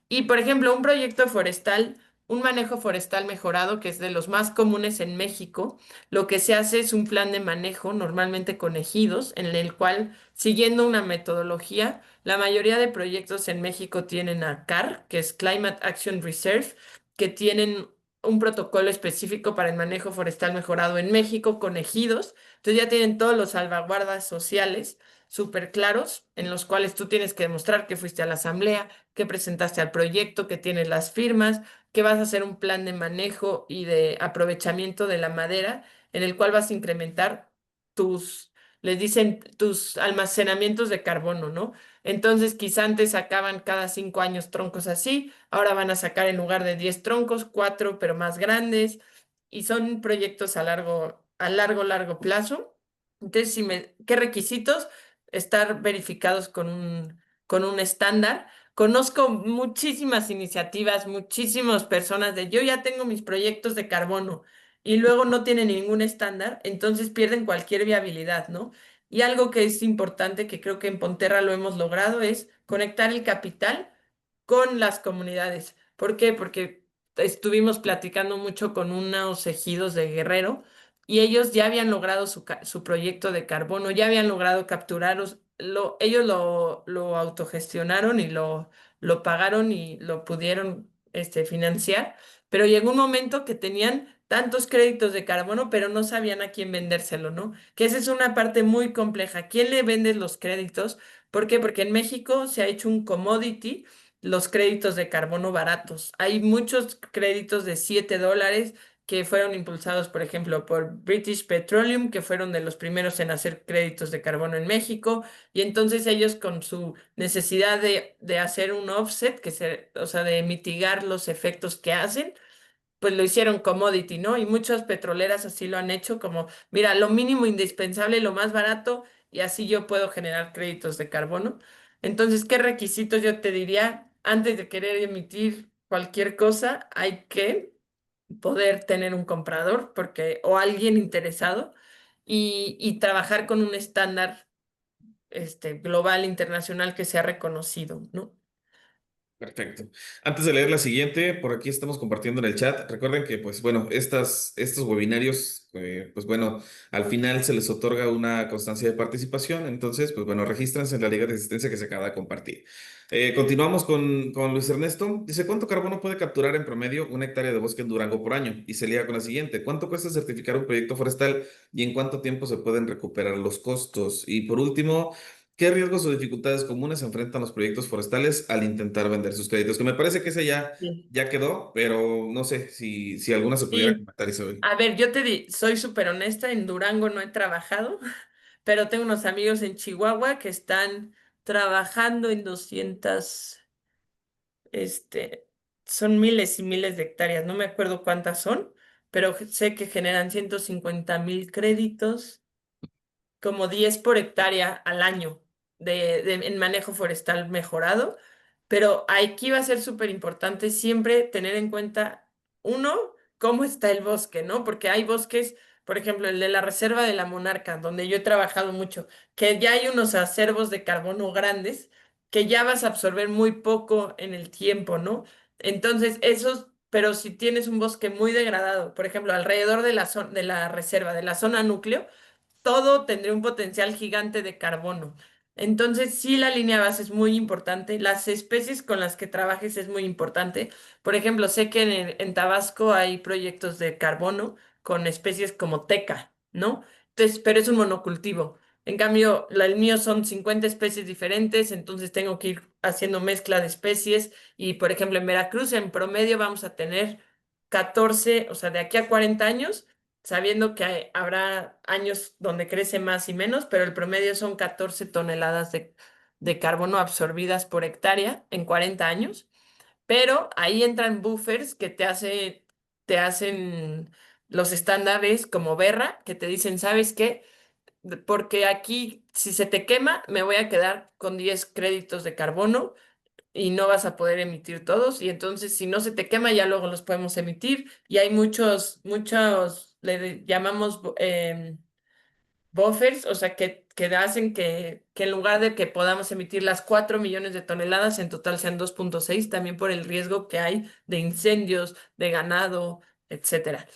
Y por ejemplo, un proyecto forestal, un manejo forestal mejorado, que es de los más comunes en México, lo que se hace es un plan de manejo, normalmente con ejidos, en el cual, siguiendo una metodología, la mayoría de proyectos en México tienen a CAR, que es Climate Action Reserve, que tienen un protocolo específico para el manejo forestal mejorado en México con ejidos. Entonces ya tienen todos los salvaguardas sociales súper claros, en los cuales tú tienes que demostrar que fuiste a la asamblea, que presentaste al proyecto, que tienes las firmas, que vas a hacer un plan de manejo y de aprovechamiento de la madera, en el cual vas a incrementar tus, les dicen, tus almacenamientos de carbono, ¿no? Entonces, quizá antes sacaban cada 5 años troncos así, ahora van a sacar en lugar de 10 troncos, cuatro, pero más grandes, y son proyectos largo plazo. Entonces, ¿qué requisitos? Estar verificados con un estándar. Conozco muchísimas iniciativas, muchísimas personas de yo ya tengo mis proyectos de carbono y luego no tienen ningún estándar, entonces pierden cualquier viabilidad, ¿no? Y algo que es importante, que creo que en Ponterra lo hemos logrado, es conectar el capital con las comunidades. ¿Por qué? Porque estuvimos platicando mucho con unos ejidos de Guerrero y ellos ya habían logrado su proyecto de carbono, ya habían logrado capturar, ellos lo autogestionaron y lo pagaron y lo pudieron financiar, pero llegó un momento que tenían tantos créditos de carbono, pero no sabían a quién vendérselo, ¿no? Que esa es una parte muy compleja. ¿Quién le vende los créditos? ¿Por qué? Porque en México se ha hecho un commodity los créditos de carbono baratos. Hay muchos créditos de $7 que fueron impulsados, por ejemplo, por British Petroleum, que fueron de los primeros en hacer créditos de carbono en México, y entonces ellos con su necesidad de hacer un offset, o sea, de mitigar los efectos que hacen, pues lo hicieron commodity, ¿no? Y muchas petroleras así lo han hecho como, mira, lo mínimo indispensable, lo más barato, y así yo puedo generar créditos de carbono. Entonces, ¿qué requisitos yo te diría? Antes de querer emitir cualquier cosa, hay que poder tener un comprador porque, o alguien interesado y trabajar con un estándar global, internacional que sea reconocido, ¿no? Perfecto. Antes de leer la siguiente, por aquí estamos compartiendo en el chat. Recuerden que, pues bueno, estos webinarios, pues bueno, al final se les otorga una constancia de participación. Entonces, pues bueno, regístrense en la liga de asistencia que se acaba de compartir. Continuamos con Luis Ernesto. Dice, ¿cuánto carbono puede capturar en promedio una hectárea de bosque en Durango por año? Y se liga con la siguiente. ¿Cuánto cuesta certificar un proyecto forestal y en cuánto tiempo se pueden recuperar los costos? Y por último, ¿qué riesgos o dificultades comunes enfrentan los proyectos forestales al intentar vender sus créditos? Que me parece que ese Sí. ya quedó, pero no sé si alguna se pudiera Sí. comentar, Isabel. A ver, soy súper honesta, en Durango no he trabajado, pero tengo unos amigos en Chihuahua que están trabajando en 200, este, son miles y miles de hectáreas, no me acuerdo cuántas son, pero sé que generan 150,000 créditos como 10 por hectárea al año en manejo forestal mejorado, pero aquí va a ser súper importante siempre tener en cuenta, uno, cómo está el bosque, ¿no? Porque hay bosques, por ejemplo, el de la Reserva de la Monarca, donde yo he trabajado mucho, que ya hay unos acervos de carbono grandes que ya vas a absorber muy poco en el tiempo, ¿no? Entonces, pero si tienes un bosque muy degradado, por ejemplo, alrededor de de la reserva, de la zona núcleo, todo tendría un potencial gigante de carbono. Entonces, sí, la línea base es muy importante. Las especies con las que trabajes es muy importante. Por ejemplo, sé que en Tabasco hay proyectos de carbono con especies como teca, ¿no? Entonces, pero es un monocultivo. En cambio, el mío son 50 especies diferentes, entonces tengo que ir haciendo mezcla de especies. Y, por ejemplo, en Veracruz, en promedio vamos a tener 14, o sea, de aquí a 40 años, sabiendo que habrá años donde crece más y menos, pero el promedio son 14 toneladas de carbono absorbidas por hectárea en 40 años. Pero ahí entran buffers que te hacen los estándares como Berra, que te dicen, ¿sabes qué? Porque aquí, si se te quema, me voy a quedar con 10 créditos de carbono y no vas a poder emitir todos. Y entonces, si no se te quema, ya luego los podemos emitir. Y hay muchos, llamamos buffers, o sea, que hacen que en lugar de que podamos emitir las 4 millones de toneladas, en total sean 2,6 también por el riesgo que hay de incendios, de ganado, etcétera.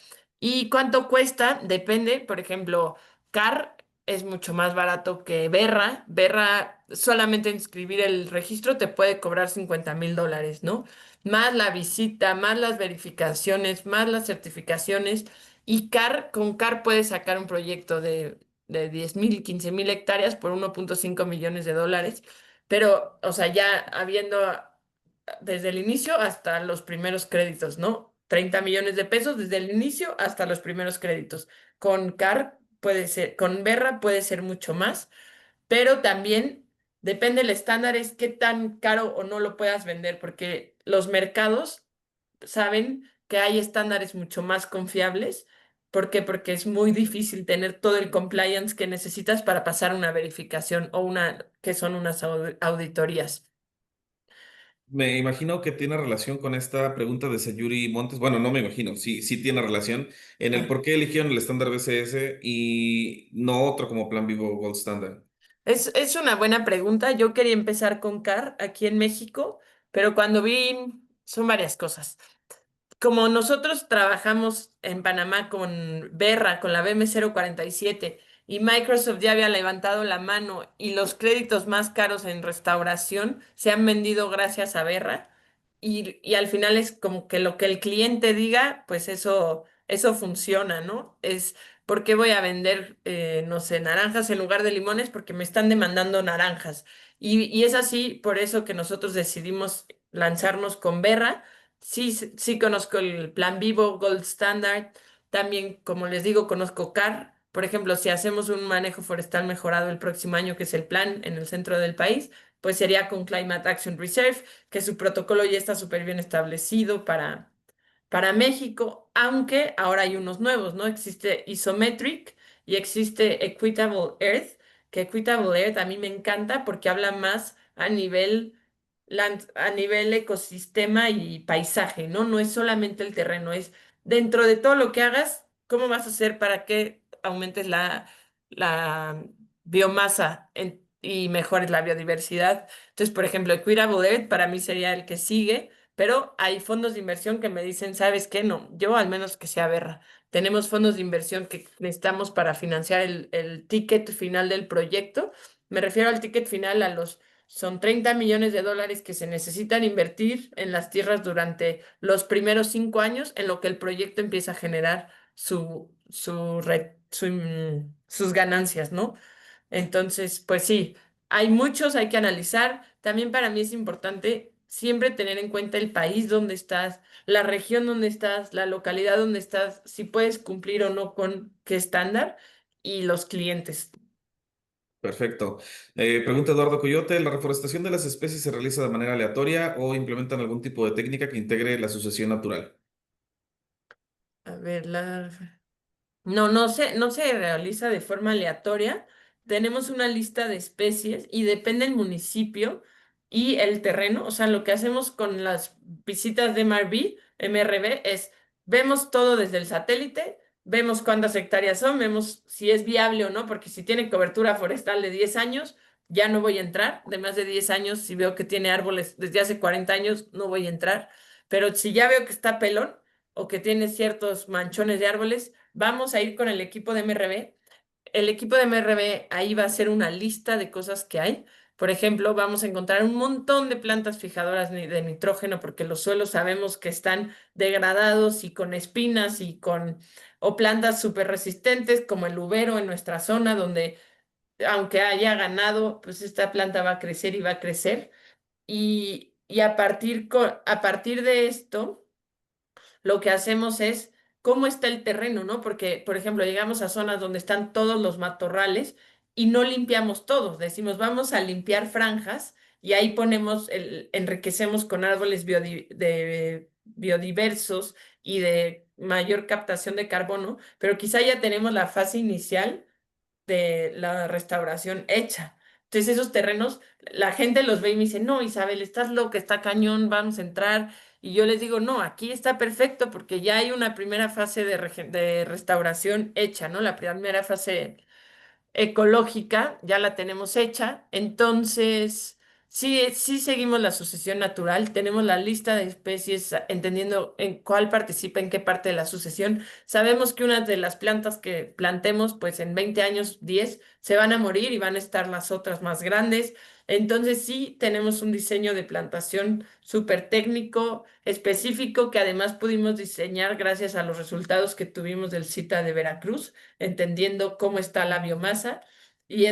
¿Y cuánto cuesta? Depende, por ejemplo, CAR es mucho más barato que Berra. Berra, solamente inscribir el registro te puede cobrar $50,000, ¿no? Más la visita, más las verificaciones, más las certificaciones. Y con CAR puedes sacar un proyecto de 10,000, 15,000 hectáreas por 1,5 millones de dólares, pero, o sea, ya habiendo desde el inicio hasta los primeros créditos, ¿no? 30 millones de pesos desde el inicio hasta los primeros créditos. Con CAR puede ser, con Berra puede ser mucho más, pero también depende el estándar, es qué tan caro o no lo puedas vender, porque los mercados saben que hay estándares mucho más confiables. ¿Por qué? Porque es muy difícil tener todo el compliance que necesitas para pasar una verificación o que son unas auditorías. Me imagino que tiene relación con esta pregunta de Sayuri Montes. Bueno, no me imagino, sí tiene relación en el Ah. por qué eligieron el estándar BCS y no otro como Plan Vivo Gold Standard. Es una buena pregunta. Yo quería empezar con CAR aquí en México, pero cuando vi, son varias cosas. Como nosotros trabajamos en Panamá con Berra, con la BM 047, y Microsoft ya había levantado la mano y los créditos más caros en restauración se han vendido gracias a Berra, y al final es como que lo que el cliente diga, pues eso funciona, ¿no? Es, ¿por qué voy a vender, no sé, naranjas en lugar de limones? Porque me están demandando naranjas. Y es así, por eso que nosotros decidimos lanzarnos con Berra. Sí, sí conozco el Plan Vivo, Gold Standard. También, como les digo, conozco CAR. Por ejemplo, si hacemos un manejo forestal mejorado el próximo año, que es el plan en el centro del país, pues sería con Climate Action Reserve, que su protocolo ya está súper bien establecido para México, aunque ahora hay unos nuevos, ¿no? Existe Isometric y existe Equitable Earth, que Equitable Earth a mí me encanta porque habla más a nivel a nivel ecosistema y paisaje, ¿no? No es solamente el terreno, es dentro de todo lo que hagas, ¿cómo vas a hacer para que aumentes la biomasa y mejores la biodiversidad? Entonces, por ejemplo, Equitable Earth para mí sería el que sigue, pero hay fondos de inversión que me dicen, ¿sabes qué? No, yo al menos que sea Berra. Tenemos fondos de inversión que necesitamos para financiar el ticket final del proyecto. Me refiero al ticket final a son 30 millones de dólares que se necesitan invertir en las tierras durante los primeros 5 años en lo que el proyecto empieza a generar sus ganancias, ¿no? Entonces, pues sí, hay muchos, hay que analizar. También para mí es importante siempre tener en cuenta el país donde estás, la región donde estás, la localidad donde estás, si puedes cumplir o no con qué estándar y los clientes. Perfecto. Pregunta Eduardo Coyote, ¿la reforestación de las especies se realiza de manera aleatoria o implementan algún tipo de técnica que integre la sucesión natural? A ver, no, no se realiza de forma aleatoria. Tenemos una lista de especies y depende del municipio y el terreno. O sea, lo que hacemos con las visitas de MRB es, vemos todo desde el satélite, vemos cuántas hectáreas son, vemos si es viable o no, porque si tiene cobertura forestal de 10 años, ya no voy a entrar. De más de 10 años, si veo que tiene árboles desde hace 40 años, no voy a entrar. Pero si ya veo que está pelón o que tiene ciertos manchones de árboles, vamos a ir con el equipo de MRB el equipo de MRB ahí va a hacer una lista de cosas que hay. Por ejemplo, vamos a encontrar un montón de plantas fijadoras de nitrógeno porque los suelos sabemos que están degradados y con espinas o plantas súper resistentes como el ubero en nuestra zona donde aunque haya ganado, pues esta planta va a crecer y va a crecer. Y a partir de esto lo que hacemos es cómo está el terreno, ¿no? Porque, por ejemplo, llegamos a zonas donde están todos los matorrales y no limpiamos todos. Decimos, vamos a limpiar franjas y ahí enriquecemos con árboles biodiversos y de mayor captación de carbono, pero quizá ya tenemos la fase inicial de la restauración hecha. Entonces esos terrenos, la gente los ve y me dice, no, Isabel, estás loca, está cañón, vamos a entrar. Y yo les digo, no, aquí está perfecto porque ya hay una primera fase de restauración hecha, ¿no? La primera fase ecológica, ya la tenemos hecha. Entonces, sí, sí seguimos la sucesión natural, tenemos la lista de especies, entendiendo en cuál participa, en qué parte de la sucesión. Sabemos que una de las plantas que plantemos, pues en 20 años, 10 se van a morir y van a estar las otras más grandes. Entonces, sí, tenemos un diseño de plantación súper técnico, específico, que además pudimos diseñar gracias a los resultados que tuvimos del CITA de Veracruz entendiendo cómo está la biomasa. Y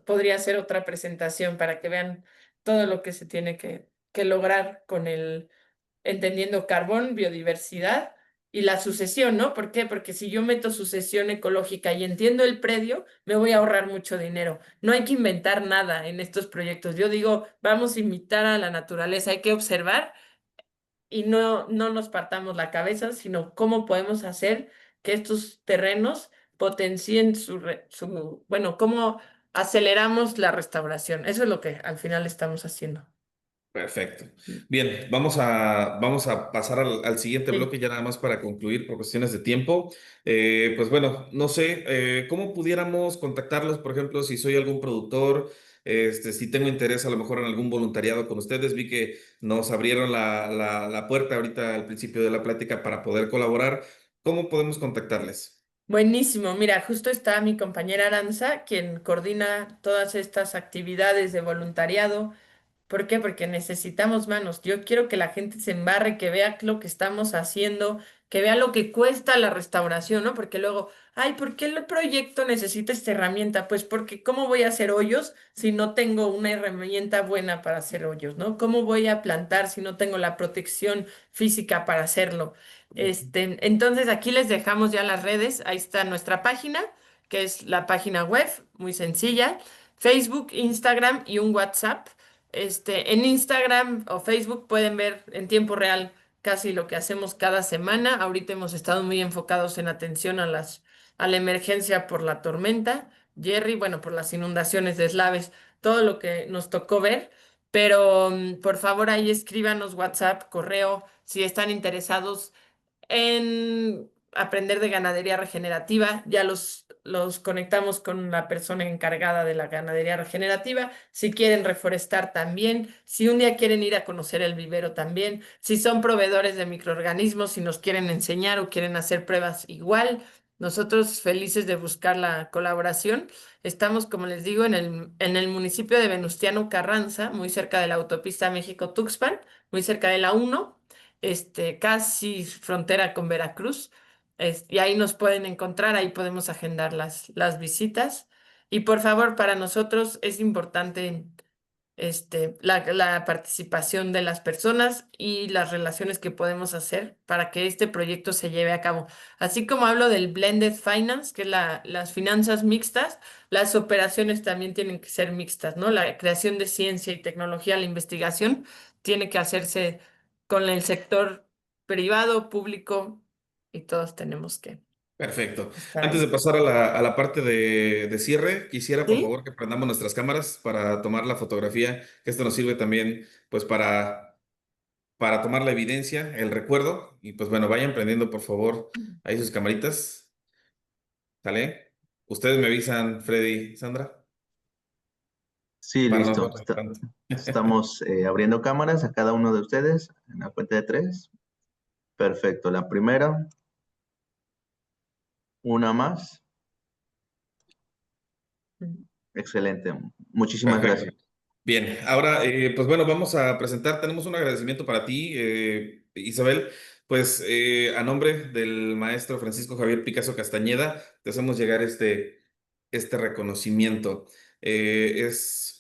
podría ser otra presentación para que vean todo lo que se tiene que lograr con entendiendo carbón, biodiversidad y la sucesión, ¿no? ¿Por qué? Porque si yo meto sucesión ecológica y entiendo el predio, me voy a ahorrar mucho dinero. No hay que inventar nada en estos proyectos. Yo digo, vamos a imitar a la naturaleza, hay que observar y no nos partamos la cabeza, sino cómo podemos hacer que estos terrenos potencien bueno, cómo aceleramos la restauración. Eso es lo que al final estamos haciendo. Perfecto. Bien, vamos a pasar al siguiente Sí. bloque ya nada más para concluir por cuestiones de tiempo. Pues bueno, no sé, ¿cómo pudiéramos contactarlos, por ejemplo, si soy algún productor, si tengo interés a lo mejor en algún voluntariado con ustedes? Vi que nos abrieron la puerta ahorita al principio de la plática para poder colaborar. ¿Cómo podemos contactarles? Buenísimo. Mira, justo está mi compañera Aranza, quien coordina todas estas actividades de voluntariado. ¿Por qué? Porque necesitamos manos. Yo quiero que la gente se embarre, que vea lo que estamos haciendo, que vea lo que cuesta la restauración, ¿no? Porque luego, ay, ¿por qué el proyecto necesita esta herramienta? Pues porque ¿cómo voy a hacer hoyos si no tengo una herramienta buena para hacer hoyos, ¿no? ¿Cómo voy a plantar si no tengo la protección física para hacerlo? Entonces aquí les dejamos ya las redes. Ahí está nuestra página, que es la página web, muy sencilla. Facebook, Instagram y un WhatsApp. En Instagram o Facebook pueden ver en tiempo real casi lo que hacemos cada semana. Ahorita hemos estado muy enfocados en atención a la emergencia por la tormenta, Jerry, bueno, por las inundaciones de eslaves, todo lo que nos tocó ver. Pero por favor ahí escríbanos WhatsApp, correo, si están interesados en aprender de ganadería regenerativa. Ya los conectamos con la persona encargada de la ganadería regenerativa. Si quieren reforestar también, si un día quieren ir a conocer el vivero también, si son proveedores de microorganismos, si nos quieren enseñar o quieren hacer pruebas igual. Nosotros felices de buscar la colaboración. Estamos, como les digo, en el municipio de Venustiano Carranza, muy cerca de la autopista México-Tuxpan, muy cerca de la 1, casi frontera con Veracruz. Y ahí nos pueden encontrar, ahí podemos agendar las visitas. Y por favor, para nosotros es importante la participación de las personas y las relaciones que podemos hacer para que este proyecto se lleve a cabo. Así como hablo del blended finance, que es las finanzas mixtas, las operaciones también tienen que ser mixtas, ¿no? La creación de ciencia y tecnología, la investigación tiene que hacerse con el sector privado, público, y todos tenemos que Perfecto. estar Antes de ahí. pasar a la parte de cierre, quisiera por ¿Sí? favor que prendamos nuestras cámaras para tomar la fotografía, que esto nos sirve también pues para tomar la evidencia, el recuerdo. Y pues bueno, vayan prendiendo por favor ahí sus camaritas. ¿Sale? Ustedes me avisan, Freddy y Sandra, Sí, para no listo. tardar tanto. Estamos abriendo cámaras a cada uno de ustedes en la cuenta de tres. Perfecto. La primera, una más. Excelente. Muchísimas Perfecto. gracias. Bien, ahora, pues bueno, vamos a presentar, tenemos un agradecimiento para ti, Isabel, pues a nombre del maestro Francisco Javier Picasso Castañeda, te hacemos llegar este reconocimiento. Es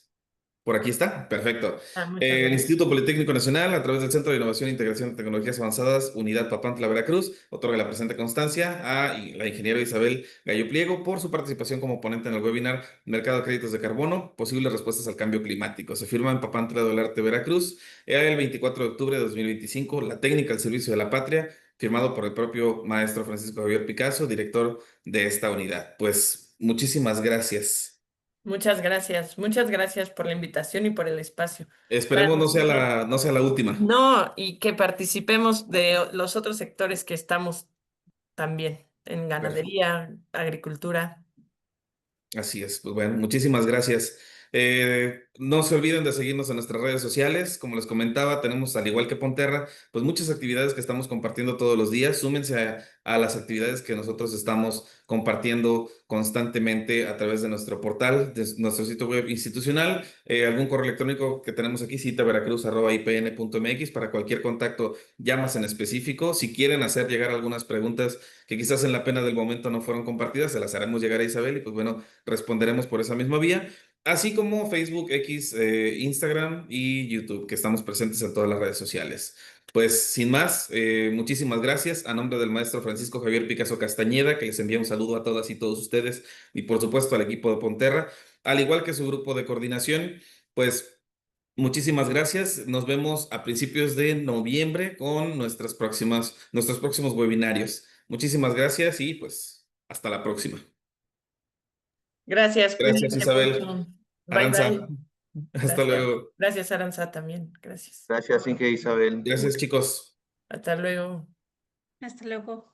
por aquí está, perfecto. Ah, muchas El gracias. Instituto Politécnico Nacional, a través del Centro de Innovación e Integración de Tecnologías Avanzadas, Unidad Papantla, Veracruz, otorga la presente constancia a la ingeniera Isabel Gallo Pliego por su participación como ponente en el webinar Mercado de Créditos de Carbono, posibles respuestas al cambio climático. Se firma en Papantla del Arte, Veracruz, el 24 de octubre de 2025, la técnica al servicio de la patria, firmado por el propio maestro Francisco Javier Picasso, director de esta unidad. Pues muchísimas gracias. Muchas gracias por la invitación y por el espacio. Para Esperemos nosotros, no sea la última. no, y que participemos de los otros sectores que estamos también en ganadería, agricultura. Así es, pues bueno, muchísimas gracias. No se olviden de seguirnos en nuestras redes sociales. Como les comentaba, tenemos, al igual que Ponterra, pues muchas actividades que estamos compartiendo todos los días. Súmense a las actividades que nosotros estamos compartiendo constantemente a través de nuestro portal, de nuestro sitio web institucional, algún correo electrónico que tenemos aquí, citaveracruz@ipn.mx, para cualquier contacto, llamas en específico. Si quieren hacer llegar algunas preguntas que quizás en la pena del momento no fueron compartidas, se las haremos llegar a Isabel y pues bueno, responderemos por esa misma vía, así como Facebook, X, Instagram y YouTube, que estamos presentes en todas las redes sociales. Pues sin más, muchísimas gracias a nombre del maestro Francisco Javier Picasso Castañeda, que les envía un saludo a todas y todos ustedes y por supuesto al equipo de Ponterra, al igual que su grupo de coordinación, pues muchísimas gracias. Nos vemos a principios de noviembre con nuestros próximos webinarios. Muchísimas gracias y pues hasta la próxima. Gracias, Gracias, cuídense Isabel. mucho. Bye, Aranza, bye. hasta Gracias. luego. Gracias, Aranza, también. Gracias. Gracias, Inge Isabel. Gracias, chicos. Hasta luego. Hasta luego.